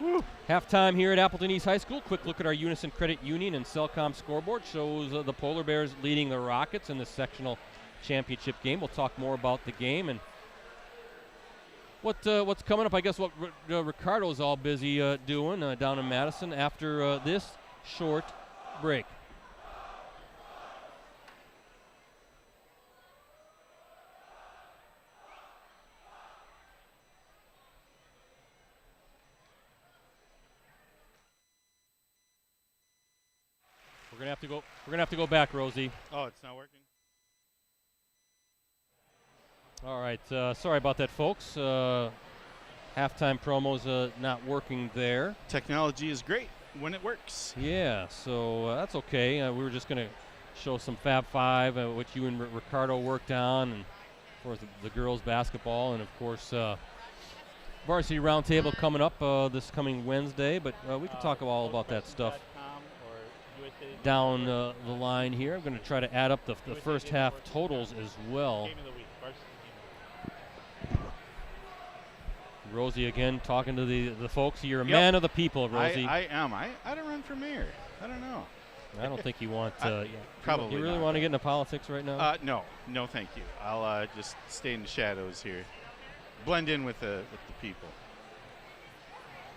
Woo. Halftime here at Appleton East High School. Quick look at our Unison Credit Union and Cellcom scoreboard shows the Polar Bears leading the Rockets in the sectional championship game. We'll talk more about the game and what's coming up. I guess what Ricardo's all busy doing down in Madison after this short break. We're gonna have to go back, Rosie. Oh, it's not working? All right, sorry about that, folks. Halftime promo's not working there. Technology is great when it works. Yeah, so that's okay. We were just gonna show some Fab Five, which you and Ricardo worked on, and of course the girls basketball, and of course varsity roundtable coming up this coming Wednesday. But we can talk all about that stuff down the line here. I'm going to try to add up the first half totals as well. Rosie again talking to the folks. You're a man of the people, Rosie. I am. I don't run for mayor. I don't know. I don't think you want probably you really not, want to get into politics right now? No, thank you. I'll just stay in the shadows here. Blend in with the people.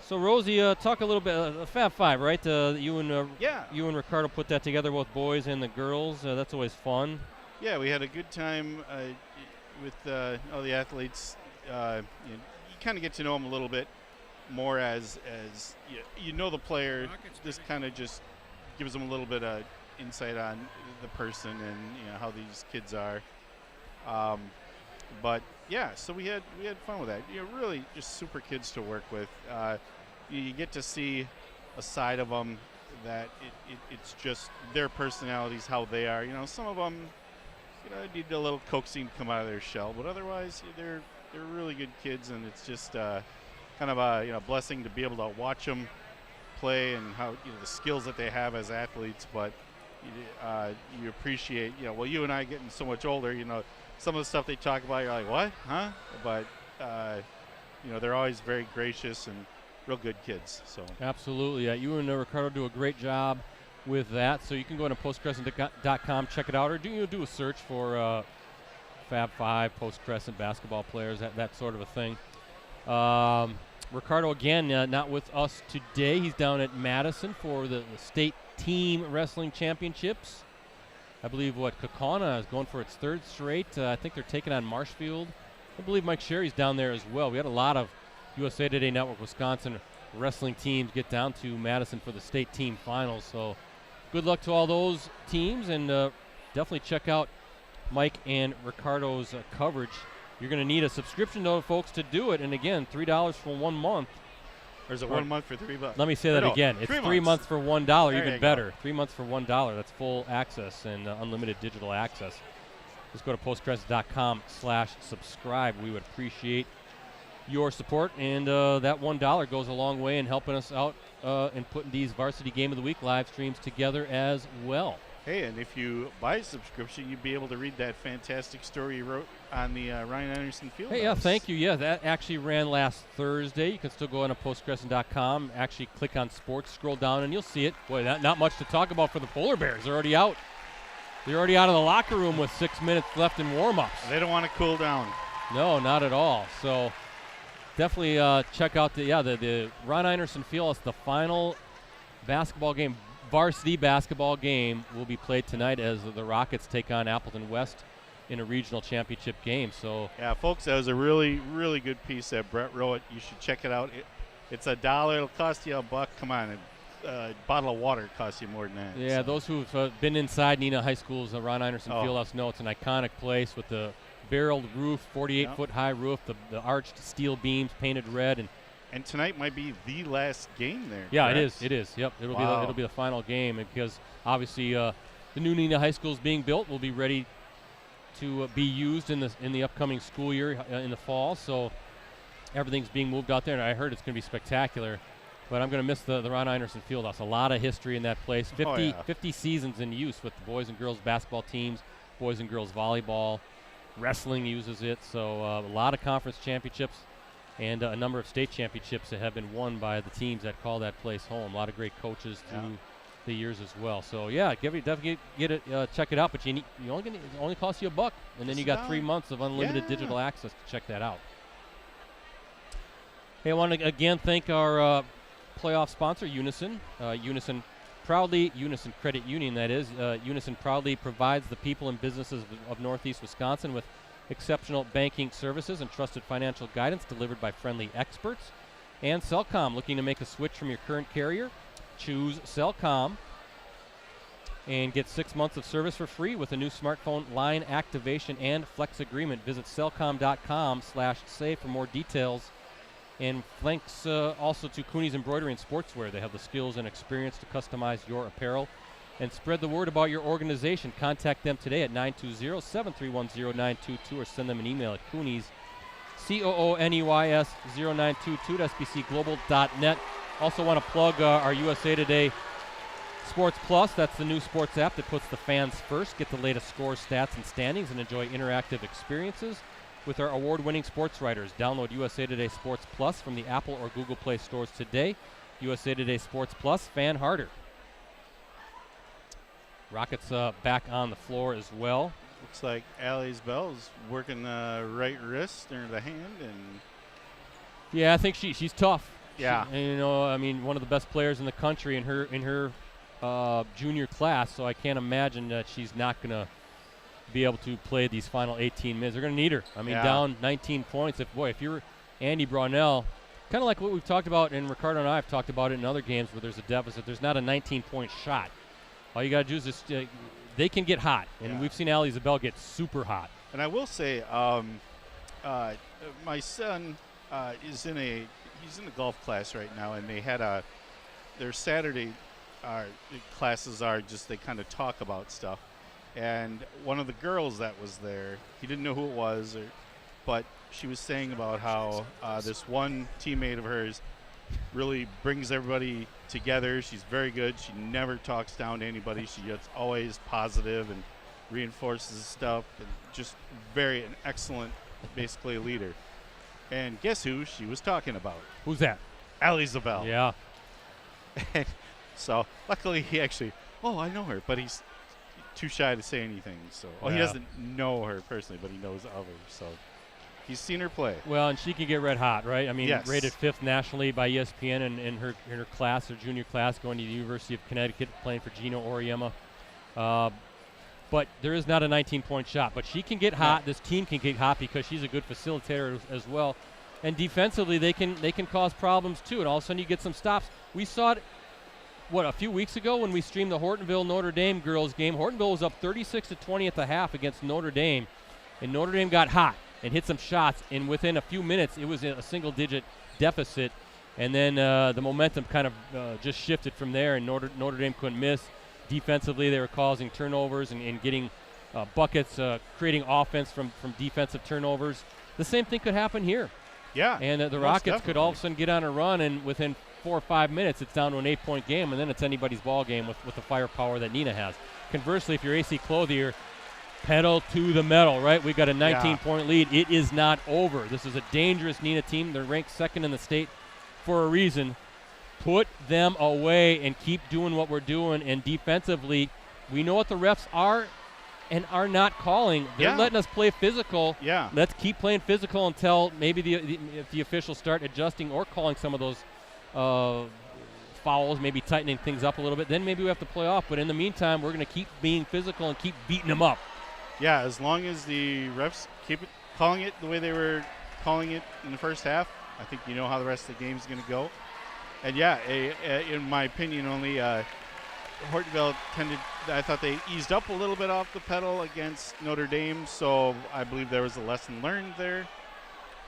So Rosie, talk a little bit. Fab Five, right? You and Ricardo put that together, both boys and the girls. That's always fun. Yeah, we had a good time with all the athletes. You kind of get to know them a little bit more as you know the player. This kind of just gives them a little bit of insight on the person and how these kids are. But yeah, so we had fun with that. Really just super kids to work with. You get to see a side of them that it's just their personalities, how they are. Some of them, need a little coaxing to come out of their shell, but otherwise they're really good kids, and it's just kind of a blessing to be able to watch them play and how the skills that they have as athletes. But you appreciate, you and I getting so much older, some of the stuff they talk about, you're like, what, huh? But they're always very gracious and real good kids. So absolutely, you and Ricardo do a great job with that. So you can go to postcrescent.com, check it out, or do a search for Fab Five, Post Crescent basketball players, that sort of a thing. Ricardo again not with us today. He's down at Madison for the state team wrestling championships. I believe Kaukauna is going for its third straight. I think they're taking on Marshfield. I believe Mike Sherry's down there as well. We had a lot of USA Today Network Wisconsin wrestling teams get down to Madison for the state team finals. So good luck to all those teams, and definitely check out Mike and Ricardo's coverage. You're going to need a subscription, though, folks, to do it. And again, $3 for 1 month. Or is it 1 month for $3? Let me say that again. It's 3 months for $1, even better. Go. 3 months for $1. That's full access and unlimited digital access. just go to postcrest.com/subscribe. We would appreciate your support, and that $1 goes a long way in helping us out and putting these Varsity Game of the Week live streams together as well. Hey, and if you buy a subscription, you'd be able to read that fantastic story you wrote on the Ryan Anderson Fieldhouse. Hey, yeah, thank you. Yeah, that actually ran last Thursday. You can still go on to postcrescent.com, actually click on sports, scroll down, and you'll see it. Boy, not much to talk about for the Polar Bears. They're already out. They're already out of the locker room with 6 minutes left in warm-ups. They don't want to cool down. No, not at all. So definitely check out the Ron Anderson Fieldhouse. The final basketball game, varsity basketball game, will be played tonight as the Rockets take on Appleton West in a regional championship game. So yeah, folks, that was a really, really good piece that Brett wrote. You should check it out. It's $1. It'll cost you $1. Come on, a bottle of water costs you more than that. Yeah, so. Those who've been inside Neenah High School's Ron Anderson Fieldhouse know it's an iconic place with the barreled roof, 48-foot high roof, the arched steel beams painted red, and tonight might be the last game there. Yeah, correct? it is. Yep, it'll be the final game, and because obviously the new Neenah High School is being built, will be ready to be used in the upcoming school year in the fall. So everything's being moved out there, and I heard it's going to be spectacular. But I'm going to miss the Ron Anderson Fieldhouse. A lot of history in that place. 50 seasons in use with the boys and girls basketball teams, boys and girls volleyball, wrestling uses it. So a lot of conference championships and a number of state championships that have been won by the teams that call that place home. A lot of great coaches through the years as well. So yeah, definitely get it, check it out. But it only costs you $1, and then you got 3 months of unlimited digital access to check that out. Hey, I want to again thank our playoff sponsor, Unison. Unison Credit Union, that is. Unison proudly provides the people and businesses of Northeast Wisconsin with exceptional banking services and trusted financial guidance delivered by friendly experts. And Cellcom, looking to make a switch from your current carrier? Choose Cellcom and get 6 months of service for free with a new smartphone line activation and flex agreement. Visit cellcom.com/save for more details. And thanks also to Cooney's Embroidery and Sportswear. They have the skills and experience to customize your apparel and spread the word about your organization. Contact them today at 920-731-0922 or send them an email at Cooney's, COONEYS 0922 at sbcglobal.net. Also want to plug our USA Today Sports Plus. That's the new sports app that puts the fans first. Get the latest scores, stats, and standings and enjoy interactive experiences with our award-winning sports writers. Download USA Today Sports Plus from the Apple or Google Play stores today. USA Today Sports Plus, fan harder. Rockets back on the floor as well. Looks like Allie's Bell is working the right wrist or the hand, and yeah, I think she's tough. Yeah, one of the best players in the country in her junior class. So I can't imagine that she's not gonna be able to play these final 18 minutes. They're going to need her. Down 19 points. If you're Andy Brownell, kind of like what we've talked about, and Ricardo and I have talked about it in other games where there's a deficit, there's not a 19-point shot. All you got to do is just they can get hot, and we've seen Ali Isabel get super hot. And I will say, my son is in a golf class right now, and they had their Saturday classes are just they kind of talk about stuff. And one of the girls that was there, he didn't know who it was, but she was saying about how this one teammate of hers really brings everybody together. She's very good. She never talks down to anybody. She gets always positive and reinforces stuff, and just an excellent, basically, leader. And guess who she was talking about? Who's that? Allie Zabel. Yeah. And so luckily he actually, I know her, but he's too shy to say anything. So he doesn't know her personally, but he knows of her. So he's seen her play. Well, and she can get red hot, right? Yes. Rated 5th nationally by ESPN in her class, her junior class, going to the University of Connecticut, playing for Gino Auriemma. But there is not a 19-point shot. But she can get hot. This team can get hot because she's a good facilitator as well. And defensively, they can cause problems too. And all of a sudden, you get some stops. We saw it. A few weeks ago when we streamed the Hortonville Notre Dame girls game. Hortonville was up 36-20 at the half against Notre Dame, and Notre Dame got hot and hit some shots, and within a few minutes it was a single-digit deficit, and then the momentum kind of just shifted from there, and Notre Dame couldn't miss. Defensively, they were causing turnovers and getting buckets, creating offense from defensive turnovers. The same thing could happen here. Yeah. And the Rockets could all of a sudden get on a run, and within 4 or 5 minutes, it's down to an 8-point game, and then it's anybody's ball game with the firepower that Neenah has. Conversely, if you're AC Clothier, pedal to the metal, right? We've got a 19-point lead. It is not over. This is a dangerous Neenah team. They're ranked second in the state for a reason. Put them away and keep doing what we're doing. And defensively, we know what the refs are and are not calling. They're letting us play physical. Yeah. Let's keep playing physical until maybe if the officials start adjusting or calling some of those fouls, maybe tightening things up a little bit. Then maybe we have to play off. But in the meantime, we're going to keep being physical and keep beating them up. Yeah, as long as the refs keep calling it the way they were calling it in the first half, I think you know how the rest of the game is going to go. And in my opinion, only Hortonville I thought they eased up a little bit off the pedal against Notre Dame, so I believe there was a lesson learned there.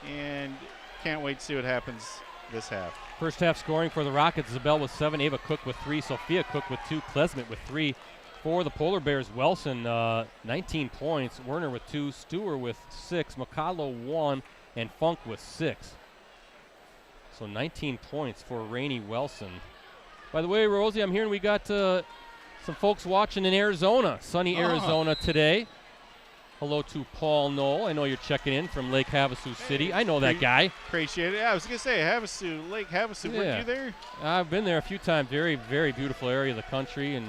And can't wait to see what happens this half. First half scoring for the Rockets, Isabel with 7, Ava Cook with 3, Sophia Cook with 2, Klesmet with 3. For the Polar Bears, Welson, 19 points, Werner with 2, Stewart with 6, McCullough 1, and Funk with 6. So 19 points for Rainey Welson. By the way, Rosie, I'm hearing we got some folks watching in Arizona, sunny Arizona today. Hello to Paul Knoll. I know you're checking in from Lake Havasu City. I know that guy. Appreciate it. I was going to say, Lake Havasu, weren't you there? I've been there a few times. Very, very beautiful area of the country, and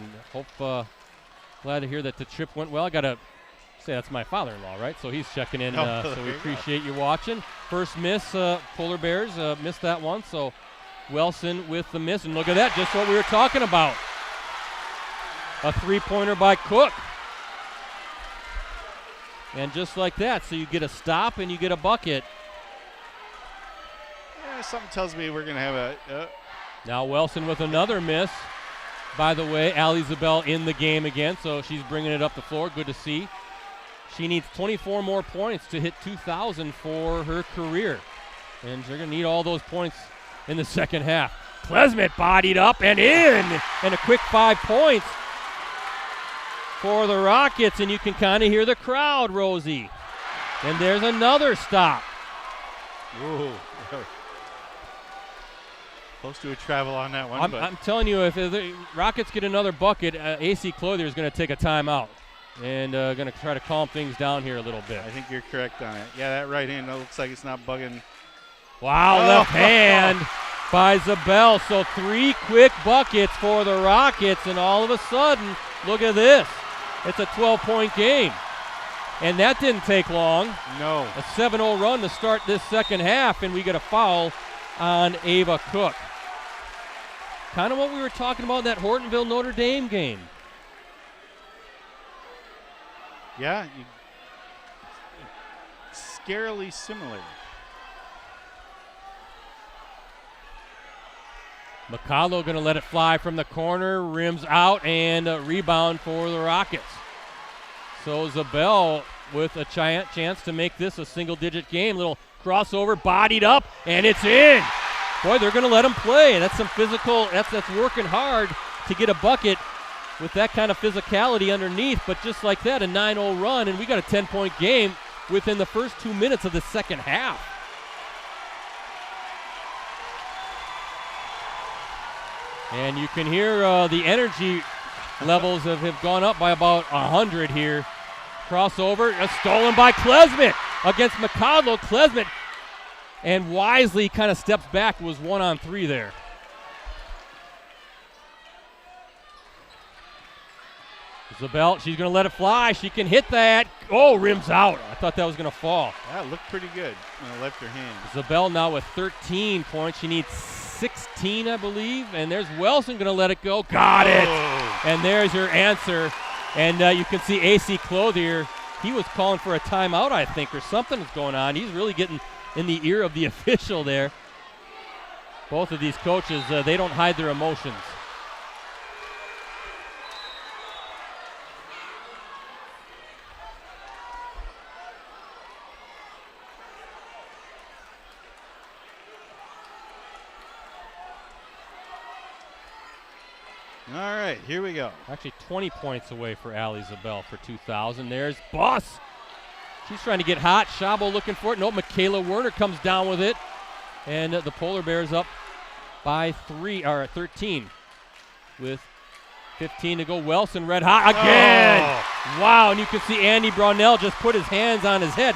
glad to hear that the trip went well. I got to say that's my father-in-law, right? So he's checking in, so we appreciate you watching. First miss, Polar Bears missed that one, so Wilson with the miss. And look at that, just what we were talking about. A three-pointer by Cook. And just like that, so you get a stop and you get a bucket. Yeah, something tells me we're going to have a... Now Wilson with another miss. By the way, Allie Zabel in the game again, so she's bringing it up the floor. Good to see. She needs 24 more points to hit 2,000 for her career. And they're going to need all those points in the second half. Klesmet bodied up and in, and a quick 5 points for the Rockets, and you can kind of hear the crowd, Rosie. And there's another stop. Ooh. Close to a travel on that one. I'm telling you, if the Rockets get another bucket, AC Clothier is going to take a timeout and going to try to calm things down here a little bit. I think you're correct on it. Yeah, that right hand looks like it's not bugging. Wow, left hand by Zabel. So 3 quick buckets for the Rockets, and all of a sudden, look at this. It's a 12-point game. And that didn't take long. No. A 7-0 run to start this second half, and we get a foul on Ava Cook. Kind of what we were talking about in that Hortonville Notre Dame game. Yeah, scarily similar. McCullough going to let it fly from the corner, rims out, and a rebound for the Rockets. So Zabel with a chance to make this a single-digit game. Little crossover, bodied up, and it's in. Boy, they're going to let him play. That's some physical, that's working hard to get a bucket with that kind of physicality underneath. But just like that, a 9-0 run, and we got a 10-point game within the first 2 minutes of the second half. And you can hear the energy levels have gone up by about 100 here. Crossover, stolen by Klesmet against McCullough. Klesmet and wisely kind of steps back, was 1-on-3 there. Zabel, she's going to let it fly. She can hit that. Oh, rims out. I thought that was going to fall. That looked pretty good when I left her hand. Zabel now with 13 points. She needs 16, I believe. And there's Wilson going to let it go. Got it. And there's your answer. And you can see AC Clothier. He was calling for a timeout, I think, or something's going on. He's really getting in the ear of the official there. Both of these coaches, they don't hide their emotions. All right, here we go. Actually 20 points away for Allie Zabel for 2,000. There's Buss. She's trying to get hot. Schabo looking for it. Nope, Michaela Werner comes down with it. And the Polar Bears up by 13 with 15 to go. Wilson red hot again. Oh. Wow, and you can see Andy Brownell just put his hands on his head.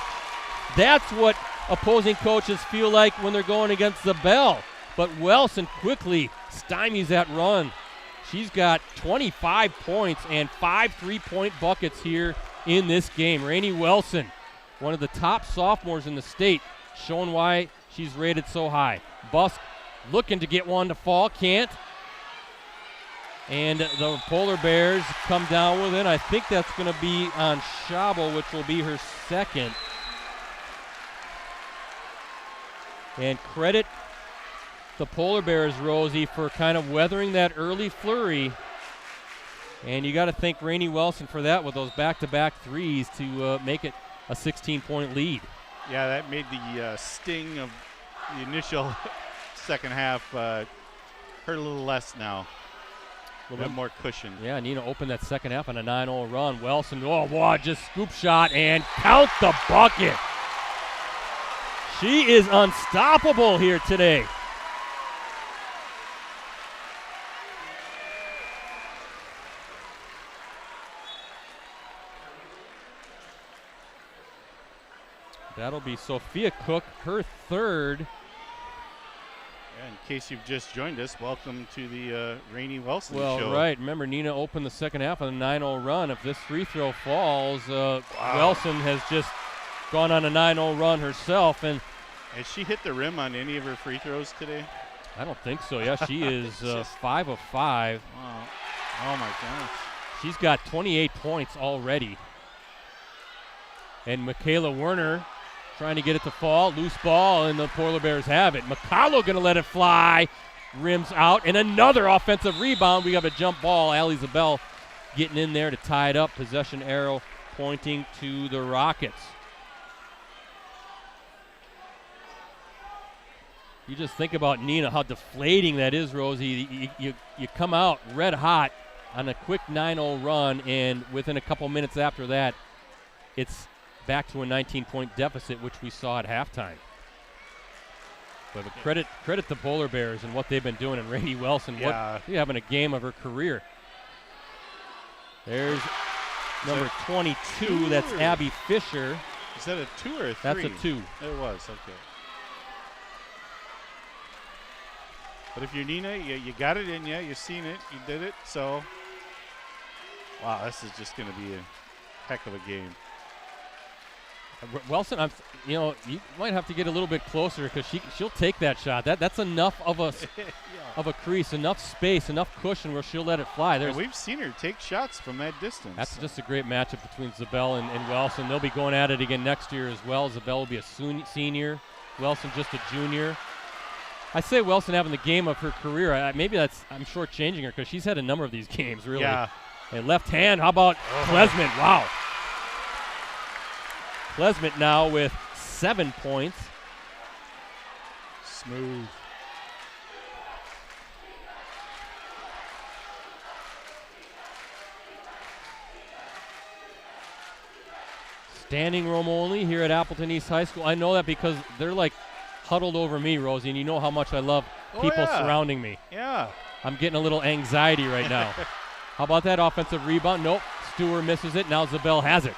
That's what opposing coaches feel like when they're going against Zabel. But Wilson quickly stymies that run. She's got 25 points and 5 3-point buckets here in this game. Rainey Wilson, one of the top sophomores in the state, showing why she's rated so high. Busk looking to get one to fall, can't. And the Polar Bears come down with it. I think that's going to be on Schabo, which will be her second. And credit the Polar Bears, Rosie, for kind of weathering that early flurry. And you got to thank Rainey Wilson for that with those back-to-back threes to make it a 16-point lead. Yeah, that made the sting of the initial second half hurt a little less now. A little bit more cushion. Yeah, Neenah opened that second half on a 9-0 run. Wilson, oh, wow, just scoop shot and count the bucket. She is unstoppable here today. That'll be Sophia Cook, her third. Yeah, in case you've just joined us, welcome to the Rainey Wilson show. Well, right. Remember, Neenah opened the second half on a 9-0 run. If this free throw falls, Wilson has just gone on a 9-0 run herself. And has she hit the rim on any of her free throws today? I don't think so. Yeah, she is 5 of 5. Wow. Oh, my gosh. She's got 28 points already. And Michaela Werner trying to get it to fall. Loose ball, and the Polar Bears have it. McCullough going to let it fly. Rims out, and another offensive rebound. We have a jump ball. Allie Zabel getting in there to tie it up. Possession arrow pointing to the Rockets. You just think about Neenah, how deflating that is, Rosie. You come out red hot on a quick 9-0 run, and within a couple minutes after that, it's back to a 19-point deficit, which we saw at halftime. But credit the Polar Bears and what they've been doing, and Rainey Wilson, she's having a game of her career. There's number 22. That's Abby Fisher. Is that a 2 or a 3? That's a 2. It was, okay. But if you're Neenah, you got it in you. You've seen it. You did it. So, wow, this is just going to be a heck of a game. Wilson, you might have to get a little bit closer because she'll take that shot. That's enough of a of a crease, enough space, enough cushion where she'll let it fly. We've seen her take shots from that distance. That's just a great matchup between Zabel and Wilson. They'll be going at it again next year as well. Zabel will be a senior, Wilson just a junior. I say Wilson having the game of her career. I'm shortchanging her because she's had a number of these games, really. Yeah. And left hand, how about Klesman? Wow. Klesman now with 7 points. Smooth. Standing room only here at Appleton East High School. I know that because they're like huddled over me, Rosie, and you know how much I love people surrounding me. Yeah. I'm getting a little anxiety right now. How about that offensive rebound? Nope. Stewart misses it. Now Zabel has it.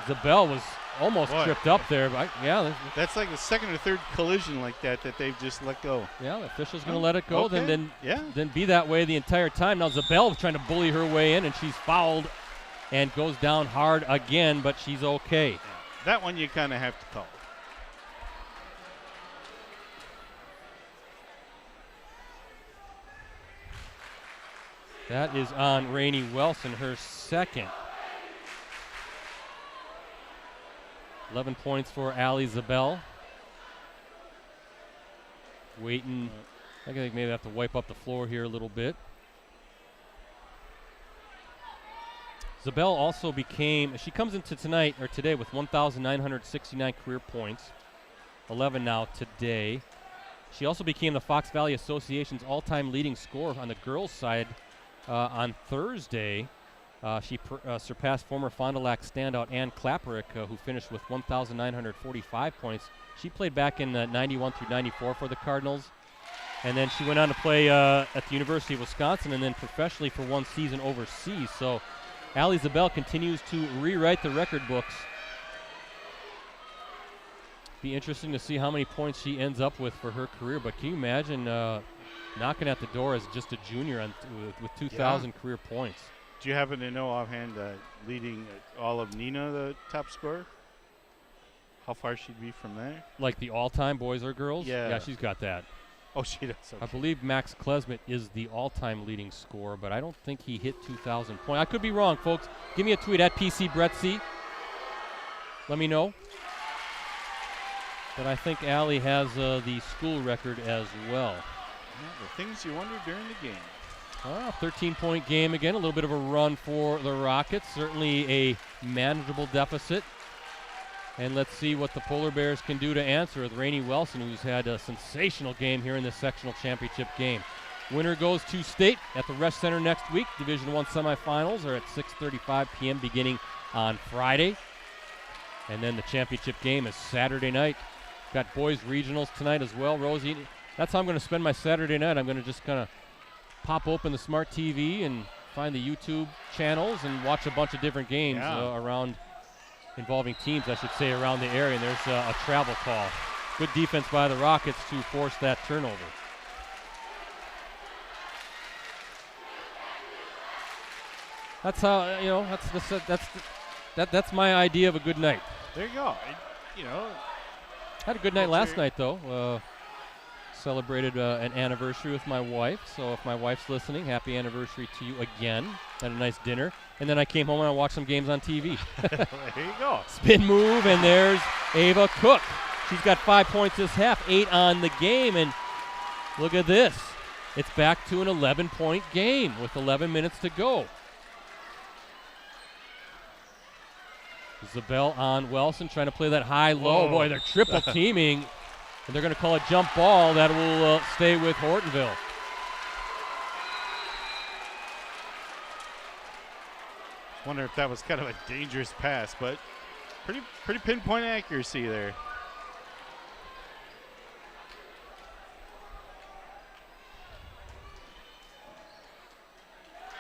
Zabel was almost tripped up there. But that's like the second or third collision like that they've just let go. Yeah, the official's going to let it go. Okay. Then be that way the entire time. Now Zabel's trying to bully her way in, and she's fouled and goes down hard again, but she's okay. Yeah. That one you kind of have to call. That is on Rainey Wilson, her second. 11 points for Allie Zabel. Waiting. I think maybe I have to wipe up the floor here a little bit. Zabel also she comes into today with 1,969 career points. 11 now today. She also became the Fox Valley Association's all-time leading scorer on the girls' side on Thursday. She surpassed former Fond du Lac standout Ann Klapperick, who finished with 1,945 points. She played back in 91 through 94 for the Cardinals. And then she went on to play at the University of Wisconsin and then professionally for one season overseas. So Allie Zabel continues to rewrite the record books. Be interesting to see how many points she ends up with for her career. But can you imagine knocking at the door as just a junior with 2,000 career points? Do you happen to know offhand leading all of Neenah, the top scorer? How far she'd be from there? Like the all-time boys or girls? Yeah. Yeah, she's got that. Oh, she does. Okay. I believe Max Klesmet is the all-time leading scorer, but I don't think he hit 2,000 points. I could be wrong, folks. Give me a tweet at PCBrettsy. Let me know. But I think Allie has the school record as well. Yeah, the things you wonder during the game. 13-point game again. A little bit of a run for the Rockets. Certainly a manageable deficit. And let's see what the Polar Bears can do to answer with Rainey Wilson, who's had a sensational game here in this sectional championship game. Winner goes to state at the Resch Center next week. Division I semifinals are at 6:35 p.m. beginning on Friday. And then the championship game is Saturday night. Got boys regionals tonight as well. Rosie, that's how I'm going to spend my Saturday night. I'm going to just kind of pop open the smart TV and find the YouTube channels and watch a bunch of different games around involving teams, I should say, around the area. And there's a travel call. Good defense by the Rockets to force that turnover. That's how, you know, that's my idea of a good night. There you go. Had a good night last night, though. Celebrated an anniversary with my wife. So if my wife's listening, happy anniversary to you again. Had a nice dinner. And then I came home and I watched some games on TV. There you go. Spin move, and there's Ava Cook. She's got 5 points this half, 8 on the game. And look at this. It's back to an 11-point game with 11 minutes to go. Zabel on Wilson, trying to play that high-low. Boy, they're triple teaming. And they're going to call a jump ball that will stay with Hortonville. Wonder if that was kind of a dangerous pass, but pretty pinpoint accuracy there.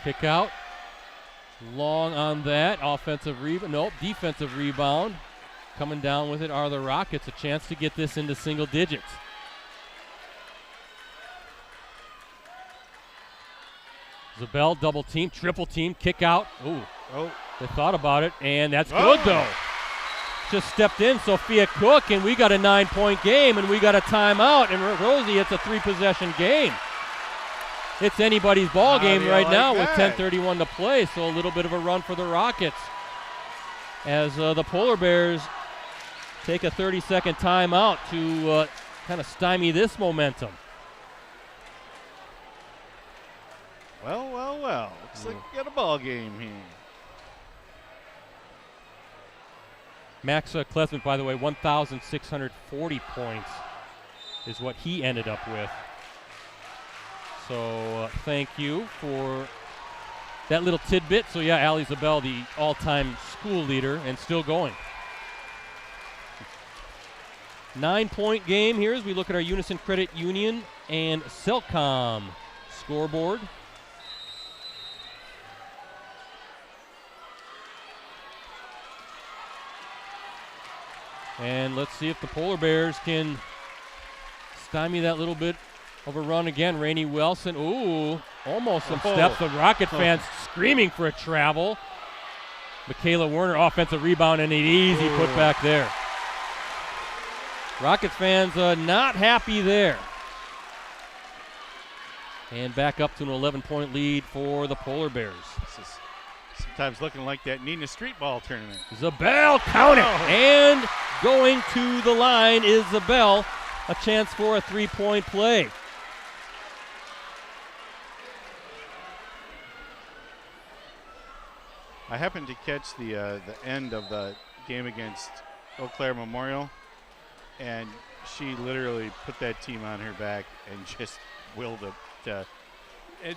Kick out. Long on that. Offensive rebound. Nope, defensive rebound. Coming down with it are the Rockets. A chance to get this into single digits. Zabel double team, triple team, kick out. Ooh. Oh. They thought about it, and that's good, though. Just stepped in Sophia Cook, and we got a 9-point game, and we got a timeout. And Rosie, it's a 3-possession game. It's anybody's ball game right now with 10:31 to play, so a little bit of a run for the Rockets as the Polar Bears take a 30-second timeout to kind of stymie this momentum. Well. Looks like we got a ball game here. Max Klesmet, by the way, 1,640 points is what he ended up with. So thank you for that little tidbit. So yeah, Allie Zabel, the all-time school leader, and still going. 9-point game here as we look at our Unison Credit Union and Cellcom scoreboard. And let's see if the Polar Bears can stymie that little bit of a run again. Rainey Wilson, ooh, almost some steps. The Rocket fans screaming for a travel. Michaela Werner, offensive rebound, and an easy put back there. Rockets fans not happy there. And back up to an 11-point lead for the Polar Bears. This is sometimes looking like that Neenah street ball tournament. Zabel, count it. And going to the line is Zabel. A chance for a 3-point play. I happened to catch the end of the game against Eau Claire Memorial, and she literally put that team on her back and just willed it.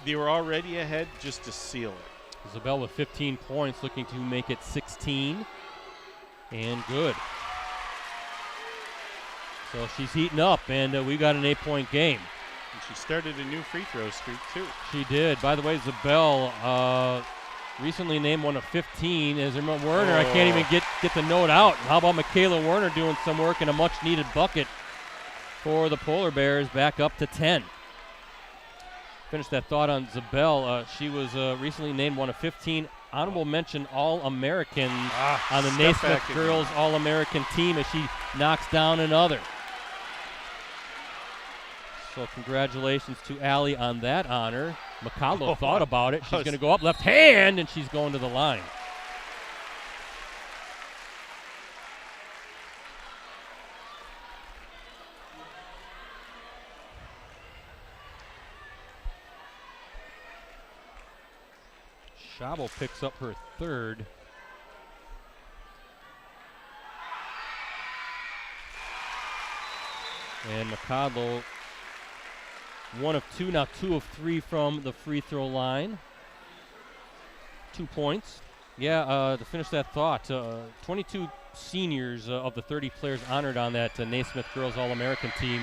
They were already ahead just to seal it. Isabel with 15 points, looking to make it 16. And good. So she's heating up, and we got an 8-point game. And she started a new free throw streak, too. She did. By the way, Isabel recently named one of 15. As Werner, I can't even get the note out. How about Michaela Werner doing some work in a much-needed bucket for the Polar Bears, back up to 10. Finish that thought on Isabel. She was recently named one of 15 honorable mention All-Americans on the Naismith Girls All-American team as she knocks down another. So congratulations to Allie on that honor. McCollough thought about it. She's going to go up left hand, and she's going to the line. Schabel picks up her third. And McCodlow, 1 of 2, now 2 of 3 from the free throw line. 2 points. Yeah, to finish that thought, 22 seniors of the 30 players honored on that Naismith Girls All-American team.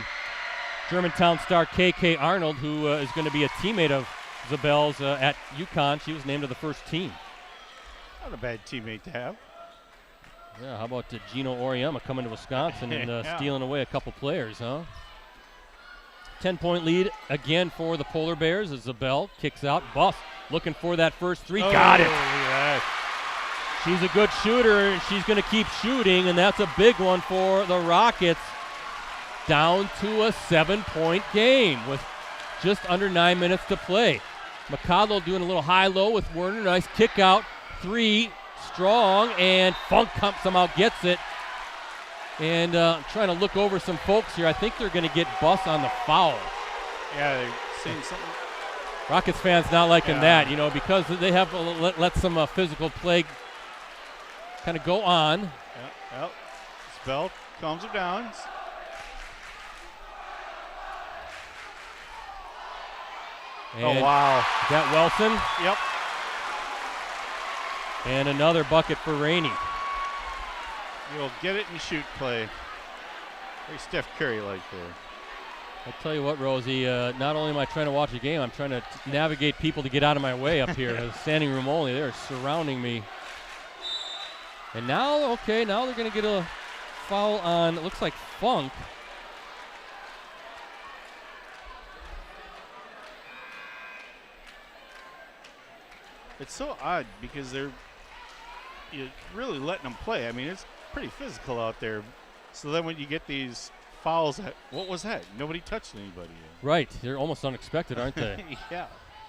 Germantown star KK Arnold, who is going to be a teammate of Isabel's at UConn. She was named to the first team. Not a bad teammate to have. Yeah, how about Gino Oriema coming to Wisconsin and stealing away a couple players, huh? 10-point lead again for the Polar Bears as Isabel kicks out. Buss looking for that first three. Got it. Yeah. She's a good shooter, and she's going to keep shooting, and that's a big one for the Rockets. Down to a 7-point game with just under 9 minutes to play. McCodlow doing a little high-low with Werner. Nice kick out. 3, strong, and Funk somehow gets it. And trying to look over some folks here. I think they're going to get Buss on the foul. Yeah, they're saying something. Rockets fans not liking that, you know, because they have let some physical play kind of go on. Well, Spell calms her down. And wow. That Wilson. Yep. And another bucket for Rainey. You'll get it and shoot play. Very Steph Curry-like there. I'll tell you what, Rosie, not only am I trying to watch a game, I'm trying to navigate people to get out of my way up here. Standing room only, they're surrounding me. And now, now they're going to get a foul on, it looks like Funk. It's so odd because you're really letting them play. I mean, it's pretty physical out there. So then when you get these fouls, what was that? Nobody touched anybody. Right. They're almost unexpected, aren't they? Yeah.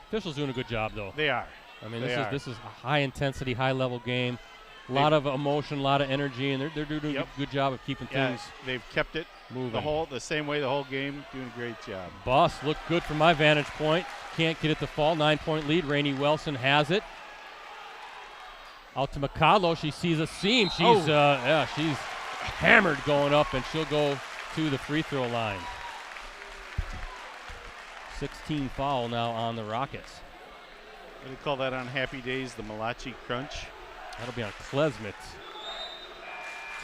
Officials doing a good job, though. They are. I mean, this is a high-intensity, high-level game. A lot of emotion, a lot of energy, and they're doing a good job of keeping things they've kept it moving. The same way the whole game, doing a great job. Buss looked good from my vantage point. Can't get it to fall. 9-point lead. Rainey Wilson has it. Out to McCodlow. She sees a seam. She's she's hammered going up, and she'll go to the free throw line. 16 foul now on the Rockets. What do you call that on Happy Days? The Malachi Crunch? That'll be on Klesmit.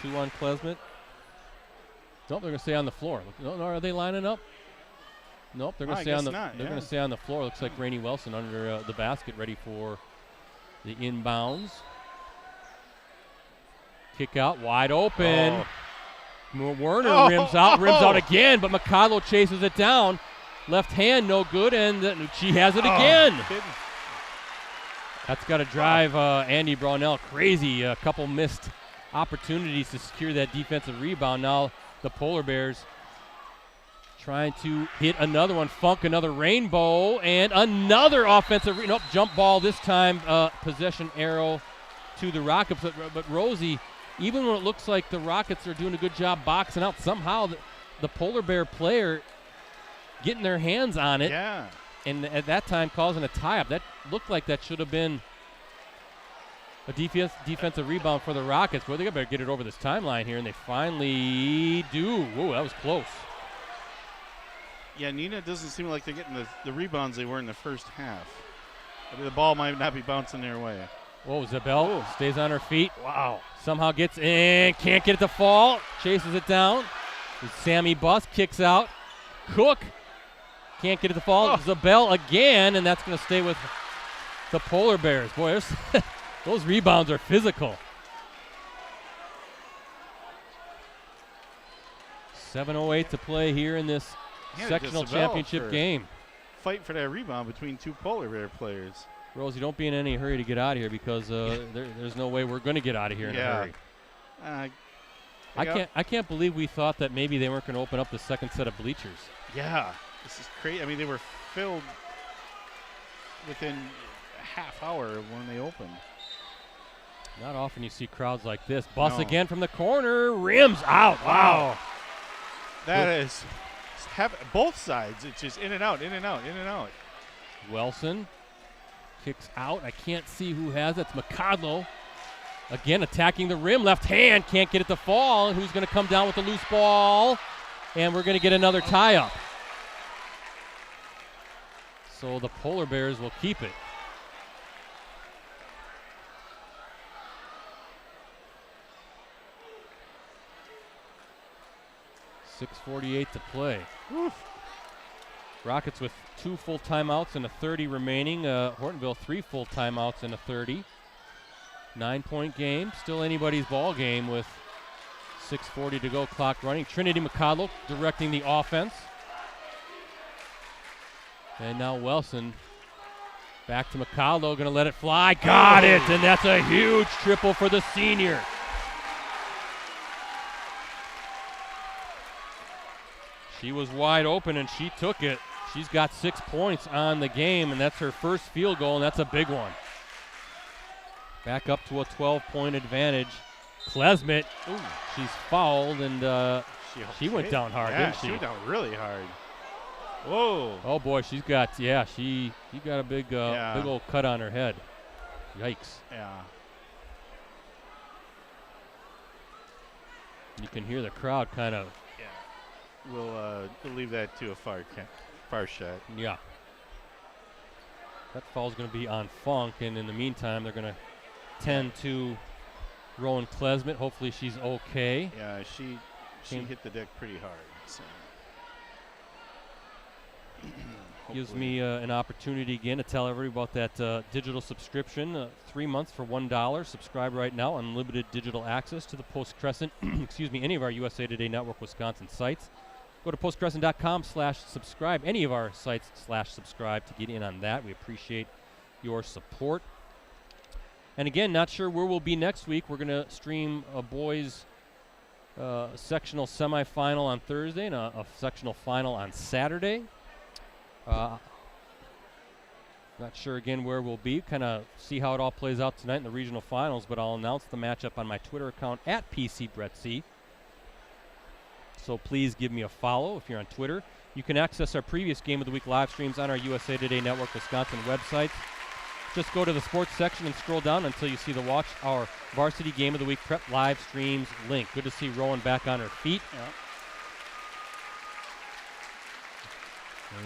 2 on Klesmit. Nope, they're going to stay on the floor. No, are they lining up? Nope, they're going to stay on the. They're going to stay on the floor. Looks like Rainey Wilson under the basket, ready for the inbounds. Kick out, wide open. Werner rims out again, but McCodlow chases it down. Left hand, no good, and she has it again. That's got to drive Andy Brownell crazy. A couple missed opportunities to secure that defensive rebound. Now the Polar Bears trying to hit another one. Funk, another rainbow, and another offensive jump ball this time. Possession arrow to the Rockets. But Rosie, even when it looks like the Rockets are doing a good job boxing out, somehow the Polar Bear player getting their hands on it. Yeah. And at that time causing a tie-up. That looked like that should have been A defensive rebound for the Rockets. Well, they better get it over this timeline here, and they finally do. Whoa, that was close. Yeah, Neenah doesn't seem like they're getting the rebounds they were in the first half. I mean, the ball might not be bouncing their way. Whoa, Zabel stays on her feet. Wow. Somehow gets in, can't get it to fall. Chases it down. Sammy Buss kicks out. Cook can't get it to fall. Zabel again, and that's going to stay with the Polar Bears. Boy, those rebounds are physical. 7:08 to play here in this sectional championship game. Fight for that rebound between two Polar Bear players. Rosie, don't be in any hurry to get out of here because there's no way we're going to get out of here in a hurry. I can't believe we thought that maybe they weren't going to open up the second set of bleachers. Yeah, this is crazy. I mean, they were filled within a half hour of when they opened. Not often you see crowds like this. Buss again from the corner. Rims out. Wow. That is both sides. It's just in and out, in and out, in and out. Wilson kicks out. I can't see who has it. It's McCodlow. Again, attacking the rim. Left hand. Can't get it to fall. And who's going to come down with the loose ball? And we're going to get another tie-up. So the Polar Bears will keep it. .6:48 to play. Oof. Rockets with 2 full timeouts and a 30 remaining. Hortonville 3 full timeouts and a 30. 9-point game. Still anybody's ball game with 6:40 to go, clock running. Trinity McCodlow directing the offense. And now Wilson back to McCodlow, going to let it fly. Got it, and that's a huge triple for the senior. She was wide open, and she took it. She's got 6 points on the game, and that's her first field goal, and that's a big one. Back up to a 12-point advantage. Klesmet, she's fouled, and she went down hard, didn't she? She went down really hard. Whoa. Oh, boy, she got a big old cut on her head. Yikes. Yeah. You can hear the crowd kind of. We'll leave that to a far shot. Yeah. That foul's going to be on Funk, and in the meantime, they're going to tend to Rowan Klesmet. Hopefully she's okay. Yeah, she hit the deck pretty hard. So. Gives me an opportunity again to tell everybody about that digital subscription. 3 months for $1. Subscribe right now. Unlimited digital access to the Post Crescent, any of our USA Today Network Wisconsin sites. Go to postcrescent.com/subscribe, any of our sites /subscribe to get in on that. We appreciate your support. And again, not sure where we'll be next week. We're going to stream a boys sectional semifinal on Thursday and a sectional final on Saturday. Not sure again where we'll be. Kind of see how it all plays out tonight in the regional finals, but I'll announce the matchup on my Twitter account @PCBrettC. So please give me a follow if you're on Twitter. You can access our previous Game of the Week live streams on our USA Today Network Wisconsin website. Just go to the sports section and scroll down until you see the Watch Our Varsity Game of the Week Prep live streams link. Good to see Rowan back on her feet. Yeah.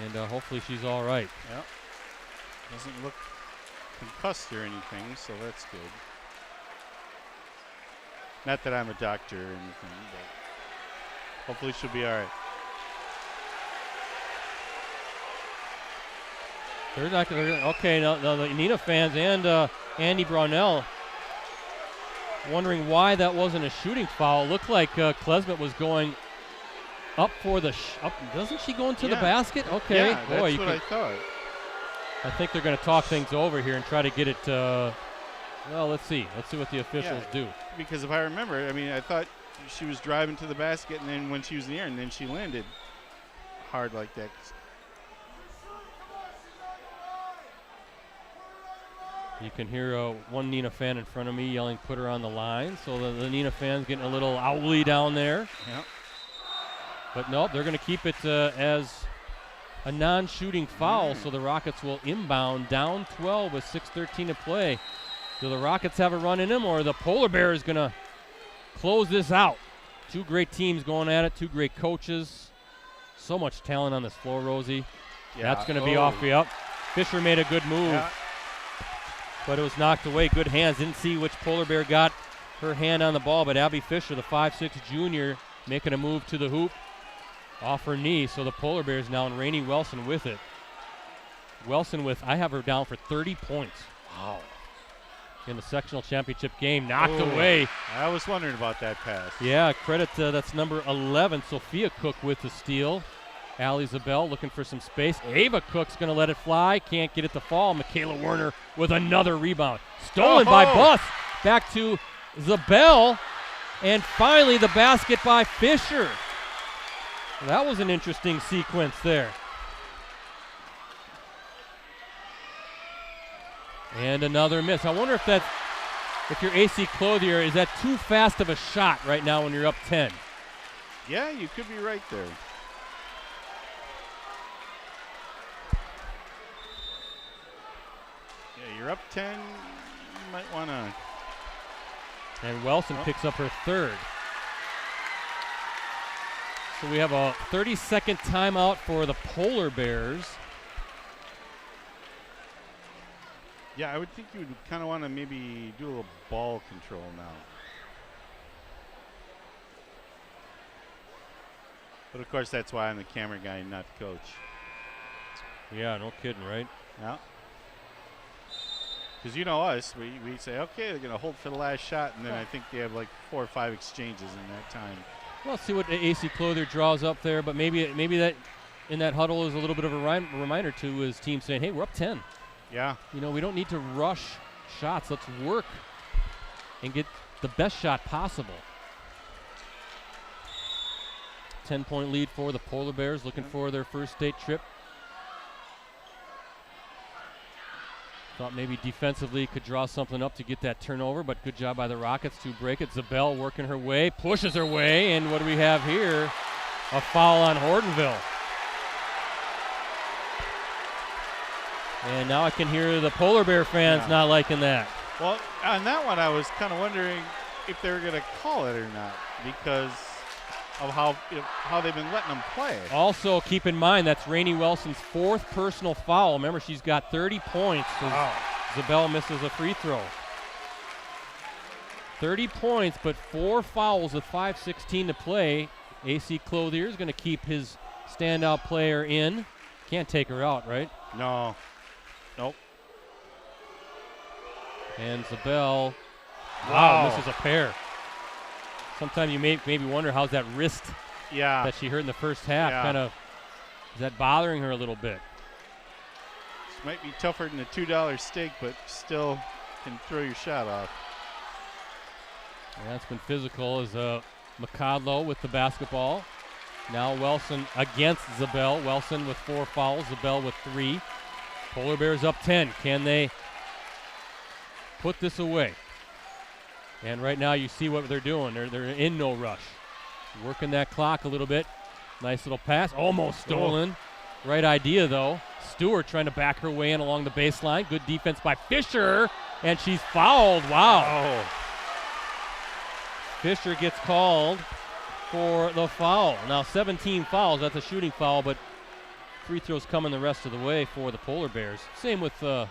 And hopefully she's all right. Yep. Doesn't look concussed or anything, so that's good. Not that I'm a doctor or anything, but hopefully she'll be all right. They're not going to. Okay, now the Neenah fans and Andy Brownell wondering why that wasn't a shooting foul. Looked like Klesmet was going up for the. Doesn't she go into the basket? Okay, yeah, boy, that's what I thought. I think they're going to talk things over here and try to get it. Well, let's see. Let's see what the officials do. Because if I remember, I mean, I thought she was driving to the basket, and then when she was in the air, and then she landed hard like that. You can hear one Neenah fan in front of me yelling, "Put her on the line." So the Neenah fans getting a little owly down there. Yep. But nope, they're going to keep it as a non-shooting foul. So the Rockets will inbound down 12 with 6:13 to play. Do the Rockets have a run in them, or the Polar Bears going to close this out? Two great teams going at it, two great coaches. So much talent on this floor, Rosie. Yeah. That's going to be off the up. Fisher made a good move, but it was knocked away. Good hands. Didn't see which Polar Bear got her hand on the ball, but Abby Fisher, the 5'6" junior, making a move to the hoop off her knee. So the Polar Bears now, and Rainey Wilson with it. Wilson with, I have her down for 30 points. Wow. In the sectional championship game, knocked away. I was wondering about that pass. Yeah, credit to, that's number 11, Sophia Cook with the steal. Allie Zabel looking for some space. Ava Cook's going to let it fly. Can't get it to fall. Michaela Werner with another rebound. Stolen by Buss. Back to Zabel. And finally the basket by Fisher. Well, that was an interesting sequence there. And another miss. I wonder if you're AC Clothier, is that too fast of a shot right now when you're up 10? Yeah, you could be right there. Yeah, you're up 10. You might want to. And Wilson picks up her third. So we have a 30-second timeout for the Polar Bears. Yeah, I would think you would kind of want to maybe do a little ball control now. But of course, that's why I'm the camera guy and not the coach. Yeah, no kidding, right? Yeah. Because you know us, we say, okay, they're going to hold for the last shot, and then I think they have like 4 or 5 exchanges in that time. Well, see what AC Clothier draws up there, but maybe that in that huddle is a little bit of a reminder to his team saying, hey, we're up 10. Yeah. You know, we don't need to rush shots. Let's work and get the best shot possible. 10-point lead for the Polar Bears, looking for their first state trip. Thought maybe defensively could draw something up to get that turnover, but good job by the Rockets to break it. Zabel working her way, pushes her way, and what do we have here? A foul on Hortonville. And now I can hear the Polar Bear fans not liking that. Well, on that one, I was kind of wondering if they were going to call it or not because of how they've been letting them play. Also, keep in mind, that's Rainey Wilson's 4th personal foul. Remember, she's got 30 points. So Zabel misses a free throw. 30 points, but 4 fouls with 5:16 to play. AC Clothier is going to keep his standout player in. Can't take her out, right? No. Nope. And Zabel, misses a pair. Sometimes you maybe wonder how's that wrist that she hurt in the first half kind of, is that bothering her a little bit? This might be tougher than a $2 steak, but still can throw your shot off. And that's been physical as McCodlow with the basketball. Now Wilson against Zabel. Wilson with 4 fouls, Zabel with 3. Polar Bears up 10. Can they put this away? And right now you see what they're doing. They're in no rush. Working that clock a little bit. Nice little pass. Almost stolen. Right idea, though. Stewart trying to back her way in along the baseline. Good defense by Fisher. And she's fouled. Wow. Fisher gets called for the foul. Now 17 fouls. That's a shooting foul, but free throws coming the rest of the way for the Polar Bears. Same with the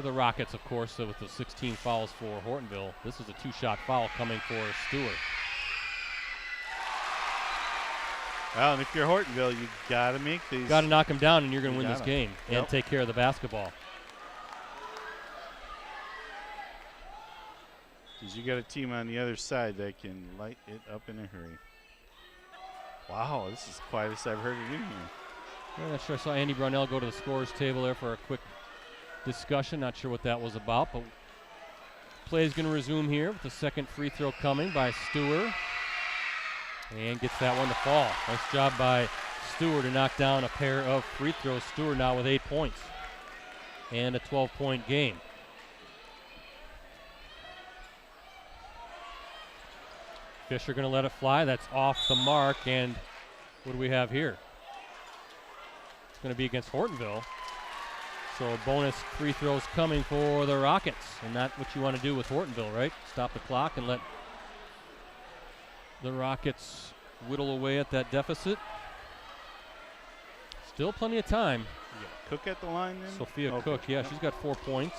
Rockets, of course, with the 16 fouls for Hortonville. This is a 2-shot foul coming for Stewart. Well, and if you're Hortonville, you got to make these. Got to knock them down, and you're going to win this game and take care of the basketball. Because you got a team on the other side that can light it up in a hurry. Wow, this is the quietest I've heard it in here. I'm not sure. I saw Andy Brownell go to the scorer's table there for a quick discussion. Not sure what that was about, but play is going to resume here with the second free throw coming by Stewart. And gets that one to fall. Nice job by Stewart to knock down a pair of free throws. Stewart now with 8 points and a 12-point game. Fisher going to let it fly. That's off the mark. And what do we have here? It's going to be against Hortonville. So bonus free throws coming for the Rockets, and that's what you want to do with Hortonville, right? Stop the clock and let the Rockets whittle away at that deficit. Still plenty of time. You got Cook at the line then? Sophia Cook, yeah, she's got 4 points.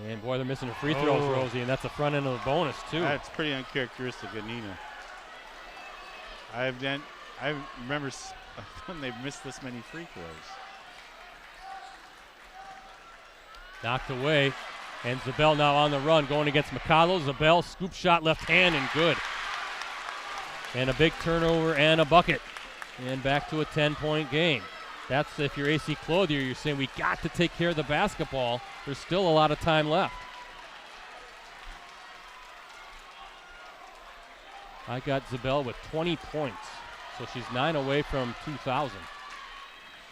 And boy, they're missing her free throws, Rosie, and that's the front end of the bonus too. That's pretty uncharacteristic of Neenah. I remember when they've missed this many free throws. Knocked away, and Zabel now on the run, going against Mikalo. Zabel, scoop shot left hand and good. And a big turnover and a bucket. And back to a 10-point game. That's if you're AC Clothier, you're saying we got to take care of the basketball. There's still a lot of time left. I got Zabel with 20 points. So she's 9 away from 2,000.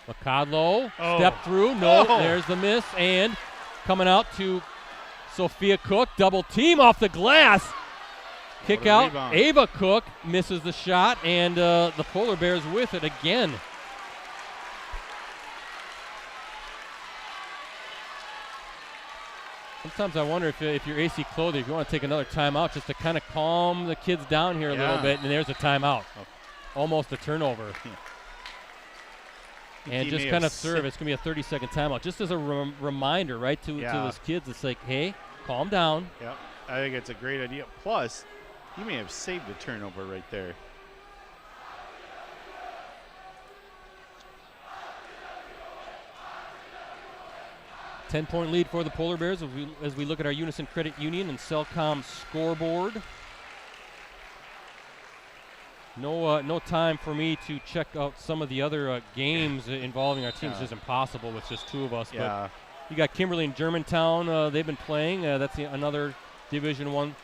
Mikalo, step through. No, there's the miss. And coming out to Sophia Cook. Double team off the glass. Kick out. Rebound. Ava Cook misses the shot. And the Polar Bears with it again. Sometimes I wonder if you're AC Clothier, if you want to take another timeout just to kind of calm the kids down here a little bit. And there's a timeout. Almost a turnover. And just kind of serve. It's going to be a 30-second timeout. Just as a reminder, right, to those kids. It's like, hey, calm down. Yep. I think it's a great idea. Plus, you may have saved a turnover right there. $10-point lead for the Polar Bears as we look at our Unison Credit Union and Cellcom scoreboard. No time for me to check out some of the other games involving our teams. It's just impossible with just 2 of us. Yeah. But you got Kimberly and Germantown. They've been playing. That's another Division I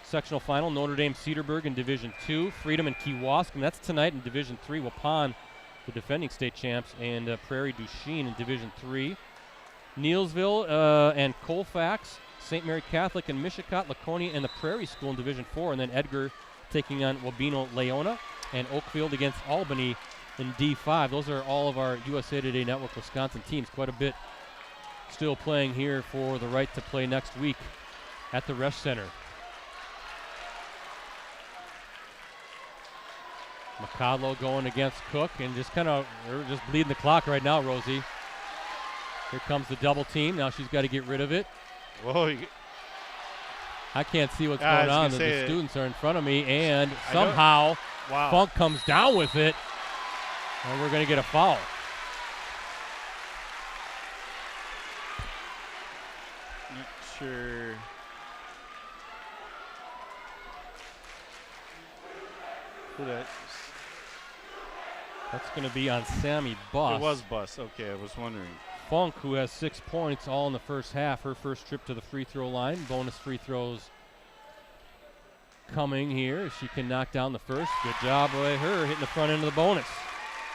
sectional final. Notre Dame Cedarburg in Division II. Freedom and Kewaskum. That's tonight in Division III. Waupun, the defending state champs, and Prairie du Chien in Division III. Neelsville and Colfax, St. Mary Catholic and Mishicot, Laconia, and the Prairie School in Division IV. And then Edgar taking on Wabeno Leona, and Oakfield against Albany in D5. Those are all of our USA Today Network Wisconsin teams. Quite a bit still playing here for the right to play next week at the Resch Center. Mikalo going against Cook, and just we're just bleeding the clock right now, Rosie. Here comes the double team. Now she's got to get rid of it. Whoa. I can't see what's going on. The students are in front of me, and somehow Wow. Funk comes down with it, and we're going to get a foul. Not sure. Who that? That's going to be on Sammy Buss. It was Buss. Okay, I was wondering. Funk, who has 6 points all in the first half, her first trip to the free throw line. Bonus free throws coming here. If she can knock down the first. Good job by her hitting the front end of the bonus.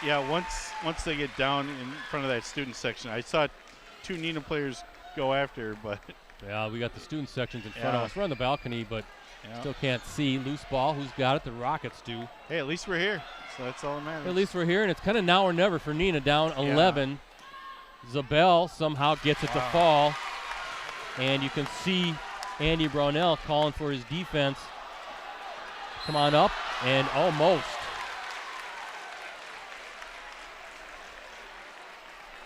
Yeah, once they get down in front of that student section, I saw 2 Neenah players go after her, but yeah, we got the student sections in front of us. We're on the balcony, but still can't see. Loose ball. Who's got it? The Rockets do. Hey, at least we're here, so that's all that matters. At least we're here, and it's kind of now or never for Neenah, down 11. Zabel somehow gets it to fall, and you can see Andy Brownell calling for his defense. Come on up, and almost.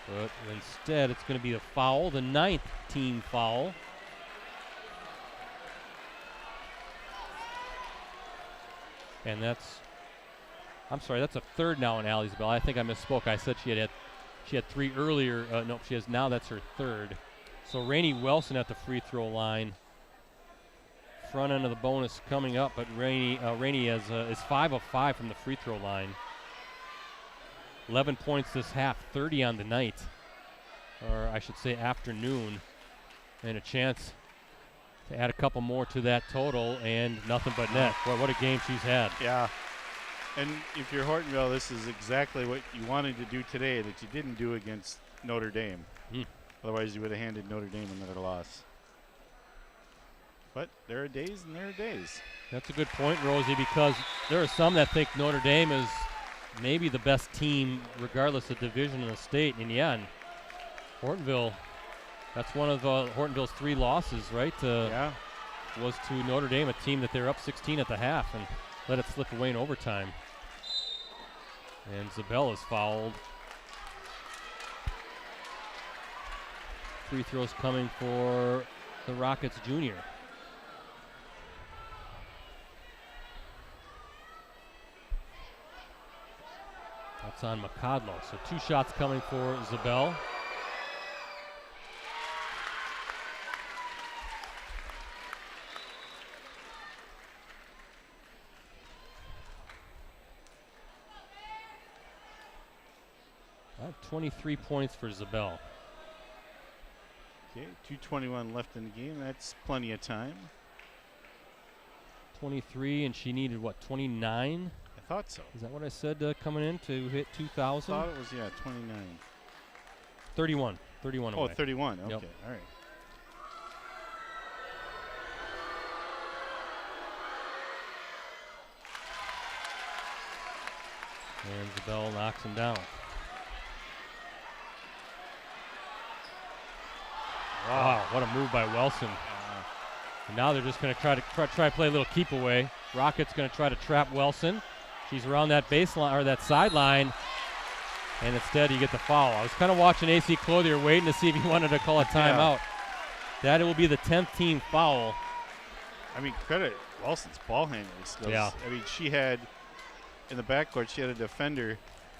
But instead, it's going to be a foul, the 9th team foul. And that's a third now in Allie's Bell. I think I misspoke. I said she had 3 earlier. No, she has now. That's her third. So Rainey Wilson at the free throw line. Front end of the bonus coming up, but Rainey is 5 of 5 from the free throw line. 11 points this half, 30 on the night, or I should say afternoon, and a chance to add a couple more to that total, and nothing but net. Boy, what a game she's had. Yeah. And if you're Hortonville, this is exactly what you wanted to do today that you didn't do against Notre Dame. Otherwise, you would have handed Notre Dame another loss. But there are days and there are days. That's a good point, Rosie, because there are some that think Notre Dame is maybe the best team regardless of division in the state. And yeah, and Hortonville, that's one of Hortonville's 3 losses, right? Yeah. Was to Notre Dame, a team that they're up 16 at the half and let it slip away in overtime. And Zabel is fouled. Free throws coming for the Rockets junior. That's on McCodlow. So 2 shots coming for Zabel. About 23 points for Zabel. Okay, 2:21 left in the game. That's plenty of time. 23, and she needed, what, 29? I thought so. Is that what I said coming in to hit 2,000? I thought it was, 29. 31. 31 away. Oh, 31. Okay, Yep. all right. And Zabel knocks him down. Wow, what a move by Wilson. And now they're just going to try to play a little keep away. Rockets going to try to trap Wilson. She's around that baseline or that sideline, and instead you get the foul. I was kind of watching AC Clothier waiting to see if he wanted to call a timeout. That will be the 10th team foul. I mean, credit Wilson's ball handling skills. Yeah. I mean, she had in the backcourt, she had a defender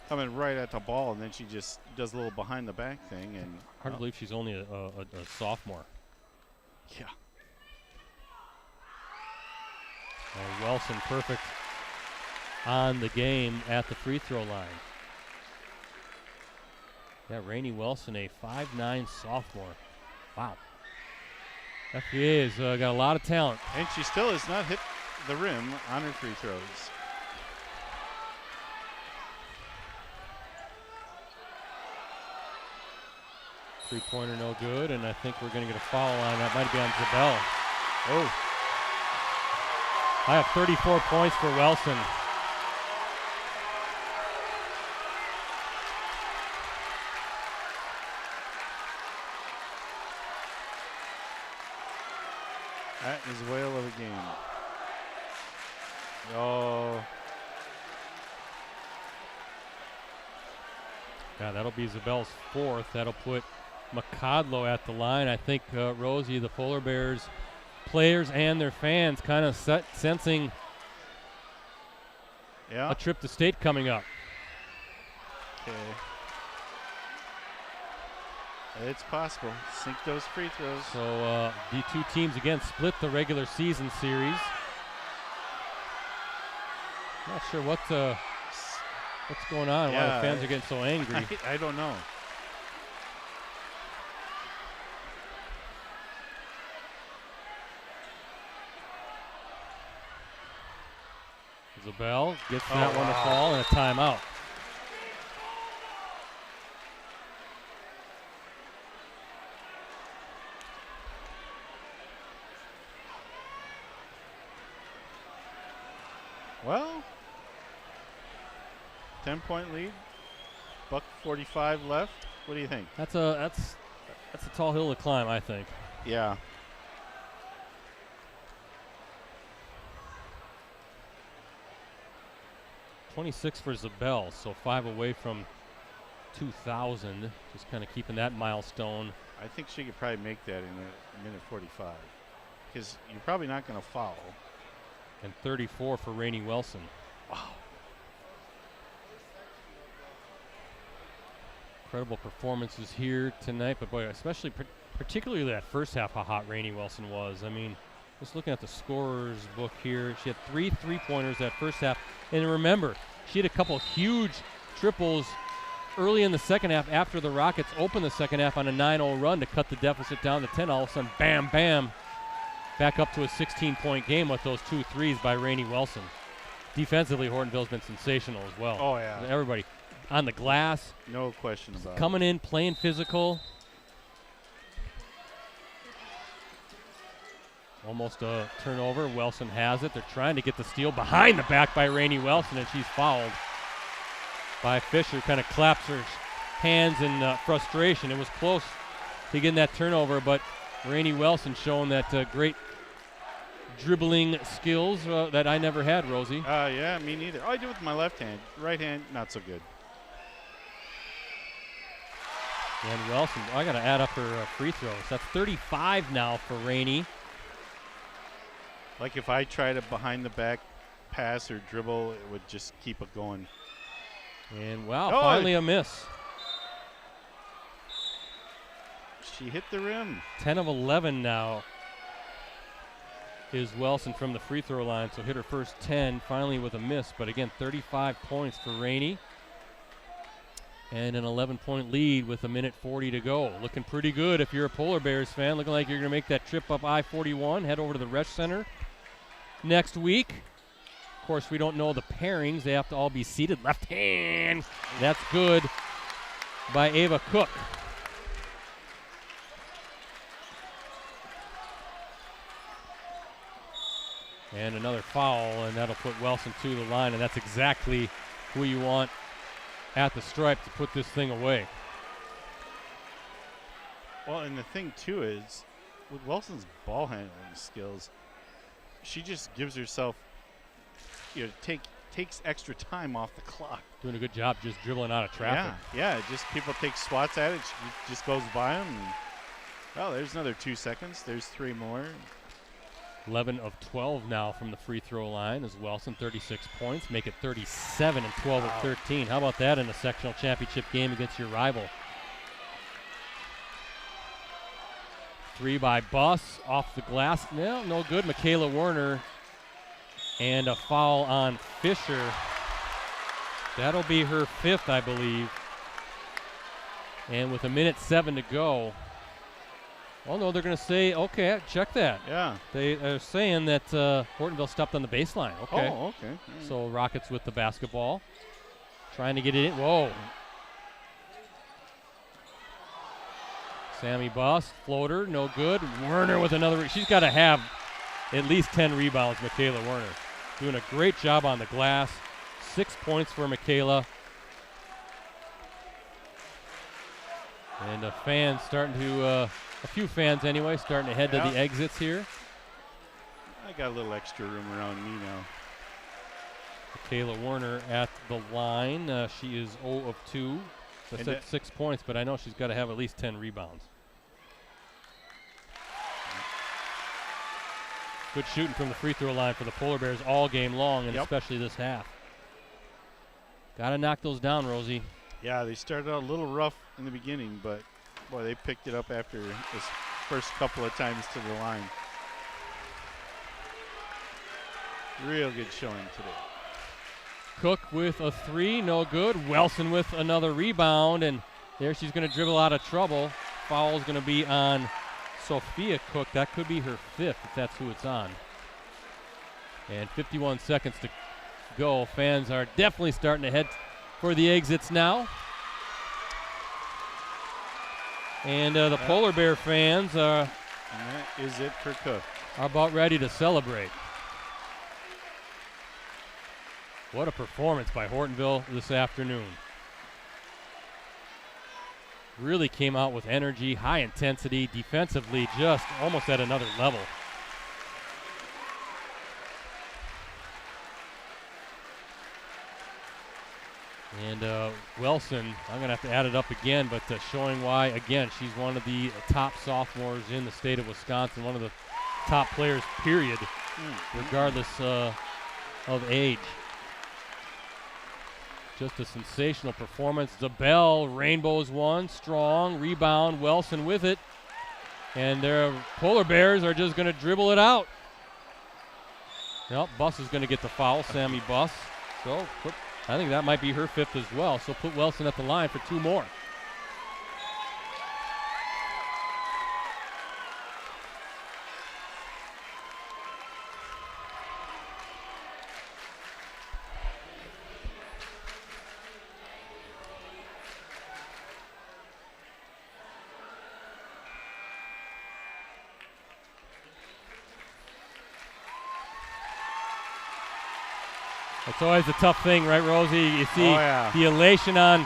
coming right at the ball, and then she just does a little behind the back thing. And hard to believe she's only a sophomore. Yeah. And Wilson perfect on the game at the free throw line. Yeah, Rainey Wilson, a 5'9" sophomore. Wow. FBA has got a lot of talent. And she still has not hit the rim on her free throws. Three-pointer no good, and I think we're going to get a foul line. That might be on Zabel. Oh. I have 34 points for Wilson. That is a whale of a game. Oh. Yeah, that'll be Zabel's 4th. That'll put McCodlow at the line. I think, Rosie, the Polar Bears players and their fans kind of sensing a trip to state coming up. Okay. It's possible. Sink those free throws. So the 2 teams, again, split the regular season series. Not sure what's going on, why the fans are getting so angry. I don't know. Zabel gets that one to fall and a timeout. Well, 10-point lead, $1:45 left. What do you think? That's a tall hill to climb, I think. Yeah. .26 for Zabel, so 5 away from 2,000. Just kind of keeping that milestone. I think she could probably make that in a minute 45, because you're probably not going to foul. And 34 for Rainey Wilson. Wow. Incredible performances here tonight, but boy, especially particularly that first half, how hot Rainey Wilson was. I mean, just looking at the scorer's book here, she had 3 3-pointers that first half. And remember, she had a couple huge triples early in the second half after the Rockets opened the second half on a 9-0 run to cut the deficit down to 10. All of a sudden, bam, bam, back up to a 16-point game with those 2 threes by Rainey Wilson. Defensively, Hortonville's been sensational as well. Oh, yeah. Everybody on the glass. No question about it. Coming in, playing physical. Almost a turnover. Wilson has it. They're trying to get the steal behind the back by Rainey Wilson, and she's fouled. by Fisher. Kind of claps her hands in frustration. It was close to getting that turnover, but Rainey Wilson showing that great dribbling skills that I never had, Rosie. Yeah, me neither. I do with my left hand. Right hand, not so good. And Wilson, I got to add up her free throws. That's 35 now for Rainey. Like if I tried a behind the back pass or dribble, it would just keep it going. And wow, finally a miss. She hit the rim. 10 of 11 now is Wilson from the free throw line, so hit her first 10 finally with a miss. But again, 35 points for Rainey. And an 11-point lead with 1:40 to go. Looking pretty good if you're a Polar Bears fan. Looking like you're going to make that trip up I-41, head over to the Resch Center next week. Of course, we don't know the pairings. They have to all be seated left hand. That's good by Ava Cook. And another foul, and that'll put Wilson to the line, and that's exactly who you want at the stripe to put this thing away. Well, and the thing, too, is with Wilson's ball handling skills, she just gives herself, takes extra time off the clock. Doing a good job just dribbling out of traffic. Yeah, just people take swats at it. She just goes by them. And, there's another 2 seconds. There's 3 more. 11 of 12 now from the free throw line as Wilson, 36 points, make it 37 and 12 of 13. How about that in a sectional championship game against your rival? 3 by Buss, off the glass. No good. Michaela Werner, and a foul on Fisher. That'll be her 5th, I believe. And with 1:07 to go. Oh, no, they're going to say, okay, check that. Yeah. They are saying that Hortonville stepped on the baseline. Okay. Oh, okay. So Rockets with the basketball. Trying to get it in. Whoa. Sammy Buss, floater, no good. Werner with another. She's got to have at least 10 rebounds, Michaela Werner. Doing a great job on the glass. 6 points for Michaela. And a fan starting to... a few fans anyway, starting to head to the exits here. I got a little extra room around me now. Michaela Werner at the line. She is 0 of 2. I said 6 points, but I know she's got to have at least 10 rebounds. Good shooting from the free throw line for the Polar Bears all game long, and especially this half. Got to knock those down, Rosie. Yeah, they started out a little rough in the beginning, but boy, they picked it up after this first couple of times to the line. Real good showing today. Cook with a 3, no good. Wilson with another rebound, and there she's going to dribble out of trouble. Foul's going to be on Sophia Cook. That could be her 5th if that's who it's on. And 51 seconds to go. Fans are definitely starting to head for the exits now. And the Polar Bear fans are, and that is it for Cook. Are about ready to celebrate. What a performance by Hortonville this afternoon. Really came out with energy, high intensity, defensively just almost at another level. And Wilson, I'm going to have to add it up again, but showing why, again, she's one of the top sophomores in the state of Wisconsin, one of the top players, period, regardless of age. Just a sensational performance. Zabel, Rainbows won, strong, rebound, Wilson with it. And their Polar Bears are just going to dribble it out. Well, Buss is going to get the foul, Sammy Buss. So I think that might be her 5th as well. So put Wilson at the line for 2 more. It's always a tough thing, right, Rosie? You see the elation on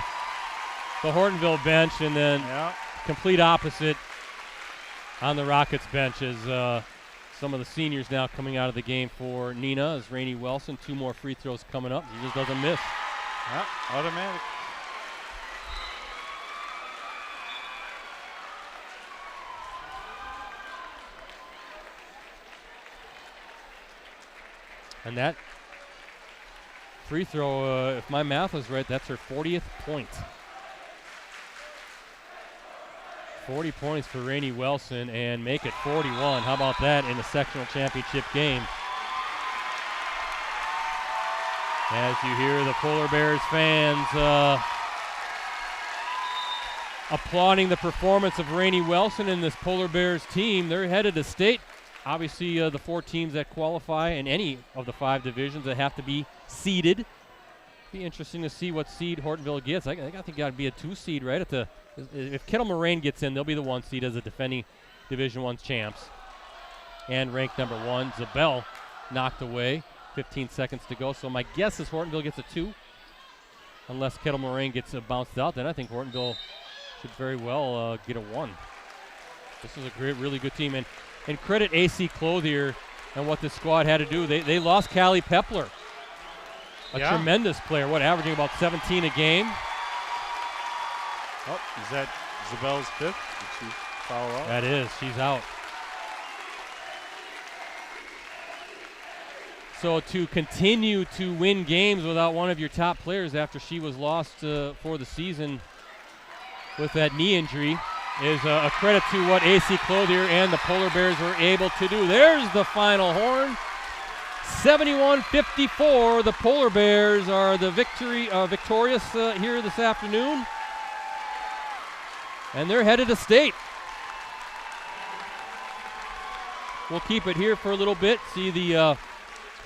the Hortonville bench, and then complete opposite on the Rockets bench as some of the seniors now coming out of the game for Neenah as Rainey Wilson. 2 more free throws coming up. She just doesn't miss. Automatic. And that free throw, if my math is right, that's her 40th point. 40 points for Rainey Wilson and make it 41. How about that in the sectional championship game? As you hear the Polar Bears fans applauding the performance of Rainey Wilson and this Polar Bears team. They're headed to state. Obviously, the 4 teams that qualify in any of the 5 divisions that have to be seeded. Be interesting to see what seed Hortonville gets. I think got to be a 2 seed, right? If Kettle Moraine gets in, they'll be the 1 seed as the defending Division I champs. And ranked number 1, Zabel knocked away. 15 seconds to go. So my guess is Hortonville gets a 2. Unless Kettle Moraine gets bounced out, then I think Hortonville should very well get a 1. This is a really good team. And credit AC Clothier and what this squad had to do. They lost Callie Pepler, a tremendous player, averaging about 17 a game. Oh, is that Zabel's 5th? Did she foul out? That is. She's out. So to continue to win games without one of your top players after she was lost for the season with that knee injury is a credit to what AC Clothier and the Polar Bears were able to do. There's the final horn. 71-54. The Polar Bears are the victorious here this afternoon. And they're headed to state. We'll keep it here for a little bit. See the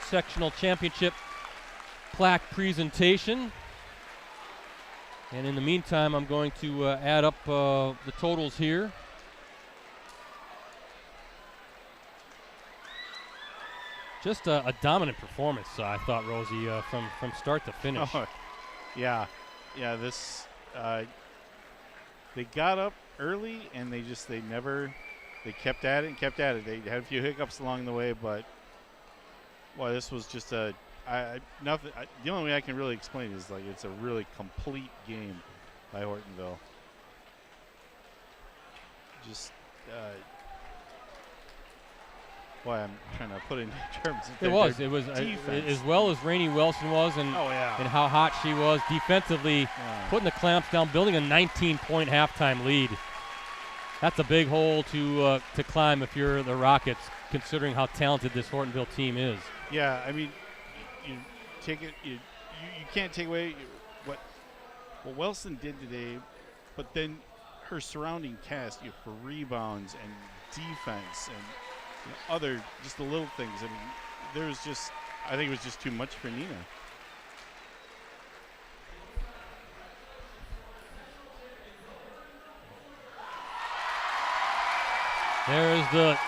sectional championship plaque presentation. And in the meantime, I'm going to add up the totals here. Just a dominant performance, I thought, Rosie, from start to finish. Oh, yeah. This they got up early and they kept at it. They had a few hiccups along the way, but this was just nothing. The only way I can really explain it is it's a really complete game by Hortonville. Just I'm trying to put it in terms of it was as well as Rainey Wilson was, and how hot she was defensively, putting the clamps down, building a 19-point halftime lead. That's a big hole to climb if you're the Rockets, considering how talented this Hortonville team is. Yeah, I mean, you take it. You can't take away what Wilson did today, but then her surrounding cast for rebounds and defense and other just the little things. I mean, I think it was just too much for Neenah. There's the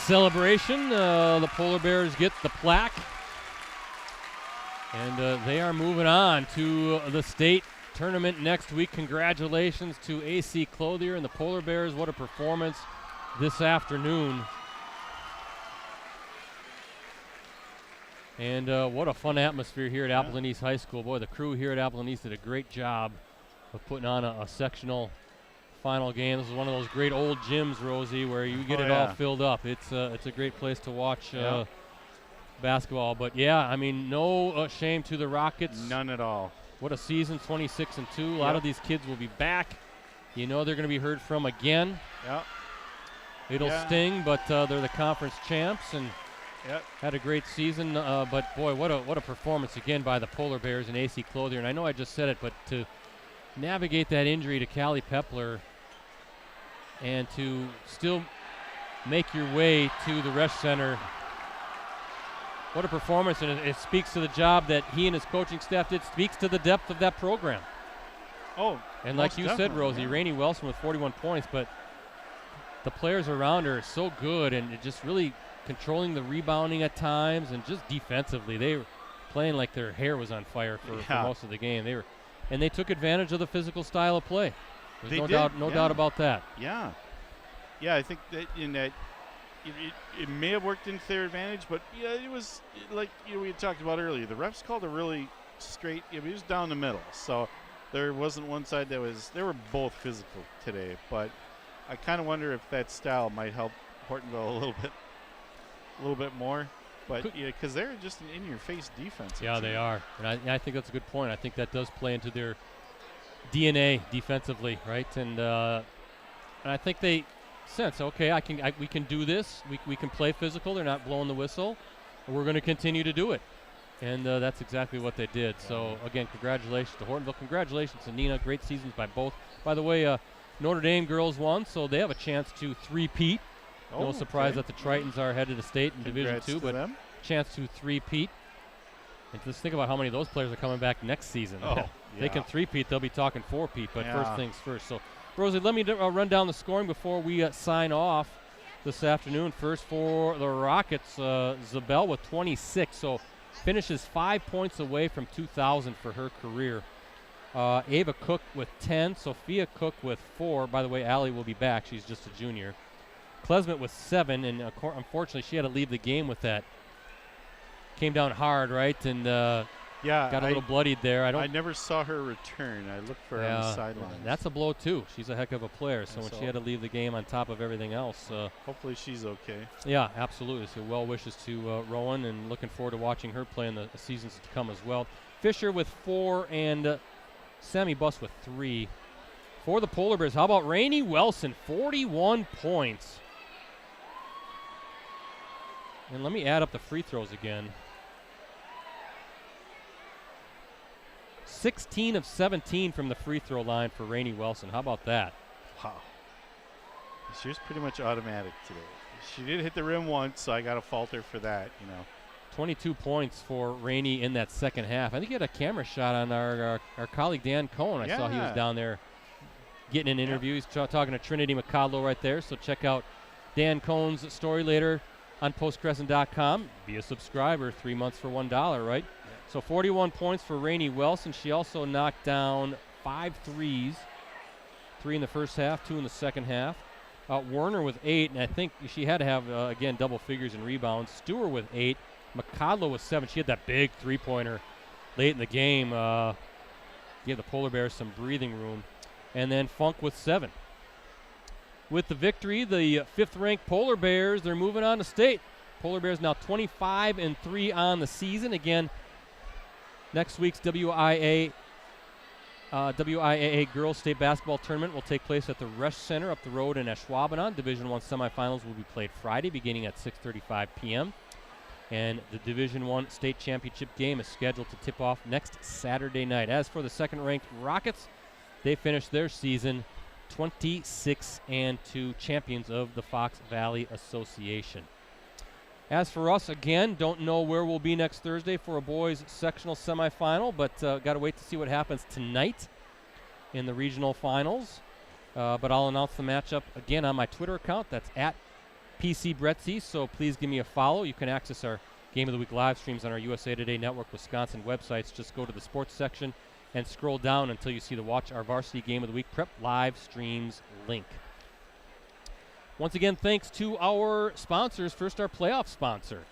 celebration. The Polar Bears get the plaque. And they are moving on to the state tournament next week. Congratulations to AC Clothier and the Polar Bears. What a performance this afternoon. And what a fun atmosphere here at Appleton East High School. Boy, the crew here at Appleton East did a great job of putting on a sectional final game. This is one of those great old gyms, Rosie, where you get it all filled up. It's a great place to watch basketball. But I mean, no shame to the Rockets. None at all. What a season, 26-2. A lot of these kids will be back. They're going to be heard from again. Yep. It'll sting, but they're the conference champs and had a great season. But boy, what a performance again by the Polar Bears and AC Clothier. And I know I just said it, but to navigate that injury to Callie Pepler and to still make your way to the Resch Center. What a performance, and it speaks to the job that he and his coaching staff did. Speaks to the depth of that program. Oh, and like you said, Rosie, Rainey Wilson with 41 points, but the players around her are so good and just really controlling the rebounding at times and just defensively. playing like their hair was on fire for most of the game. They took advantage of the physical style of play. There's no doubt about that. Yeah. Yeah, I think that in that it may have worked into their advantage, but it was like we had talked about earlier. The refs called a really straight. It was down the middle, so there wasn't one side that was. They were both physical today, but I kind of wonder if that style might help Hortonville a little bit more. But because they're just an in-your-face defense. Yeah, they are, and I think that's a good point. I think that does play into their DNA defensively, right? And I think they sense, okay, we can do this. We can play physical. They're not blowing the whistle. We're going to continue to do it. And that's exactly what they did. So, again, congratulations to Hortonville. Congratulations to Neenah. Great seasons by both. By the way, Notre Dame girls won, so they have a chance to three-peat. No surprise that the Tritons are headed to state in Division II, but chance to three-peat. And just think about how many of those players are coming back next season. They can three-peat, they'll be talking four-peat, but first things first. So, Rosie, let me run down the scoring before we sign off this afternoon. First for the Rockets, Zabel with 26, so finishes 5 points away from 2,000 for her career. Ava Cook with 10, Sophia Cook with 4. By the way, Allie will be back. She's just a junior. Klesmet with 7, and unfortunately she had to leave the game with that. Came down hard, right, and got a little bloodied there. I never saw her return. I looked for her on the sidelines. That's a blow, too. She's a heck of a player, so when she had to leave the game on top of everything else. Hopefully she's okay. Yeah, absolutely. So well wishes to Rowan, and looking forward to watching her play in the seasons to come as well. Fisher with 4, and Sammy Buss with 3. For the Polar Bears, how about Rainey Wilson, 41 points. And let me add up the free throws again. 16 of 17 from the free throw line for Rainey Wilson. How about that? Wow. She was pretty much automatic today. She did hit the rim once, so I got to fault her for that, 22 points for Rainey in that second half. I think he had a camera shot on our colleague Dan Cohen. I saw he was down there getting an interview. He's talking to Trinity McCodlow right there, so check out Dan Cohen's story later on postcrescent.com. Be a subscriber, 3 months for $1, right? So 41 points for Rainey Wilson. She also knocked down 5 threes. 3 in the first half, 2 in the second half. Werner with 8, and I think she had to have, again, double figures in rebounds. Stewart with 8. McCodlow with 7. She had that big three-pointer late in the game. Gave the Polar Bears some breathing room. And then Funk with 7. With the victory, the 5th-ranked Polar Bears, they're moving on to state. Polar Bears now 25-3 on the season. Again, next week's WIAA Girls State Basketball Tournament will take place at the Resch Center up the road in Ashwaubenon. Division I semifinals will be played Friday beginning at 6:35 p.m. And the Division I State Championship game is scheduled to tip off next Saturday night. As for the second-ranked Rockets, they finished their season 26-2, champions of the Fox Valley Association. As for us, again, don't know where we'll be next Thursday for a boys sectional semifinal, but got to wait to see what happens tonight in the regional finals. But I'll announce the matchup again on my Twitter account. That's at PCBretzi, so please give me a follow. You can access our Game of the Week live streams on our USA Today Network Wisconsin websites. Just go to the sports section and scroll down until you see the Watch Our Varsity Game of the Week Prep live streams link. Once again, thanks to our sponsors. First, our playoff sponsor,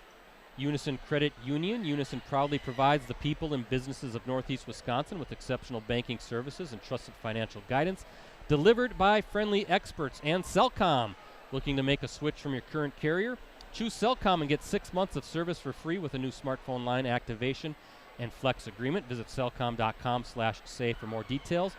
Unison Credit Union. Unison proudly provides the people and businesses of Northeast Wisconsin with exceptional banking services and trusted financial guidance delivered by friendly experts. And Cellcom, looking to make a switch from your current carrier? Choose Cellcom and get 6 months of service for free with a new smartphone line activation and flex agreement. Visit cellcom.com/save for more details.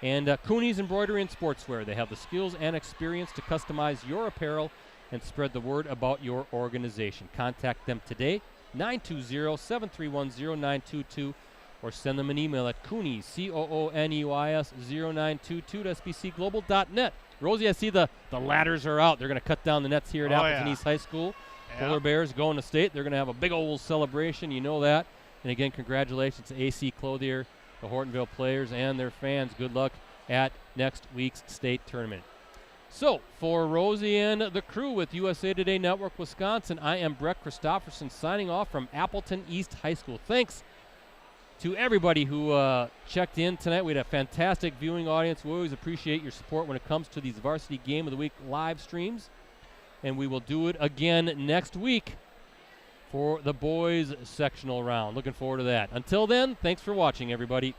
And Cooney's Embroidery and Sportswear. They have the skills and experience to customize your apparel and spread the word about your organization. Contact them today, 920-731-0922, or send them an email at Cooney's, COONEYS 0922 at sbcglobal.net. Rosie, I see the ladders are out. They're going to cut down the nets here at Appleton East High School. Polar Bears going to state. They're going to have a big old celebration. You know that. And again, congratulations to AC Clothier, the Hortonville players, and their fans. Good luck at next week's state tournament. So, for Rosie and the crew with USA Today Network Wisconsin, I am Brett Christopherson signing off from Appleton East High School. Thanks to everybody who checked in tonight. We had a fantastic viewing audience. We always appreciate your support when it comes to these Varsity Game of the Week live streams. And we will do it again next week for the boys sectional round. Looking forward to that. Until then, thanks for watching, everybody.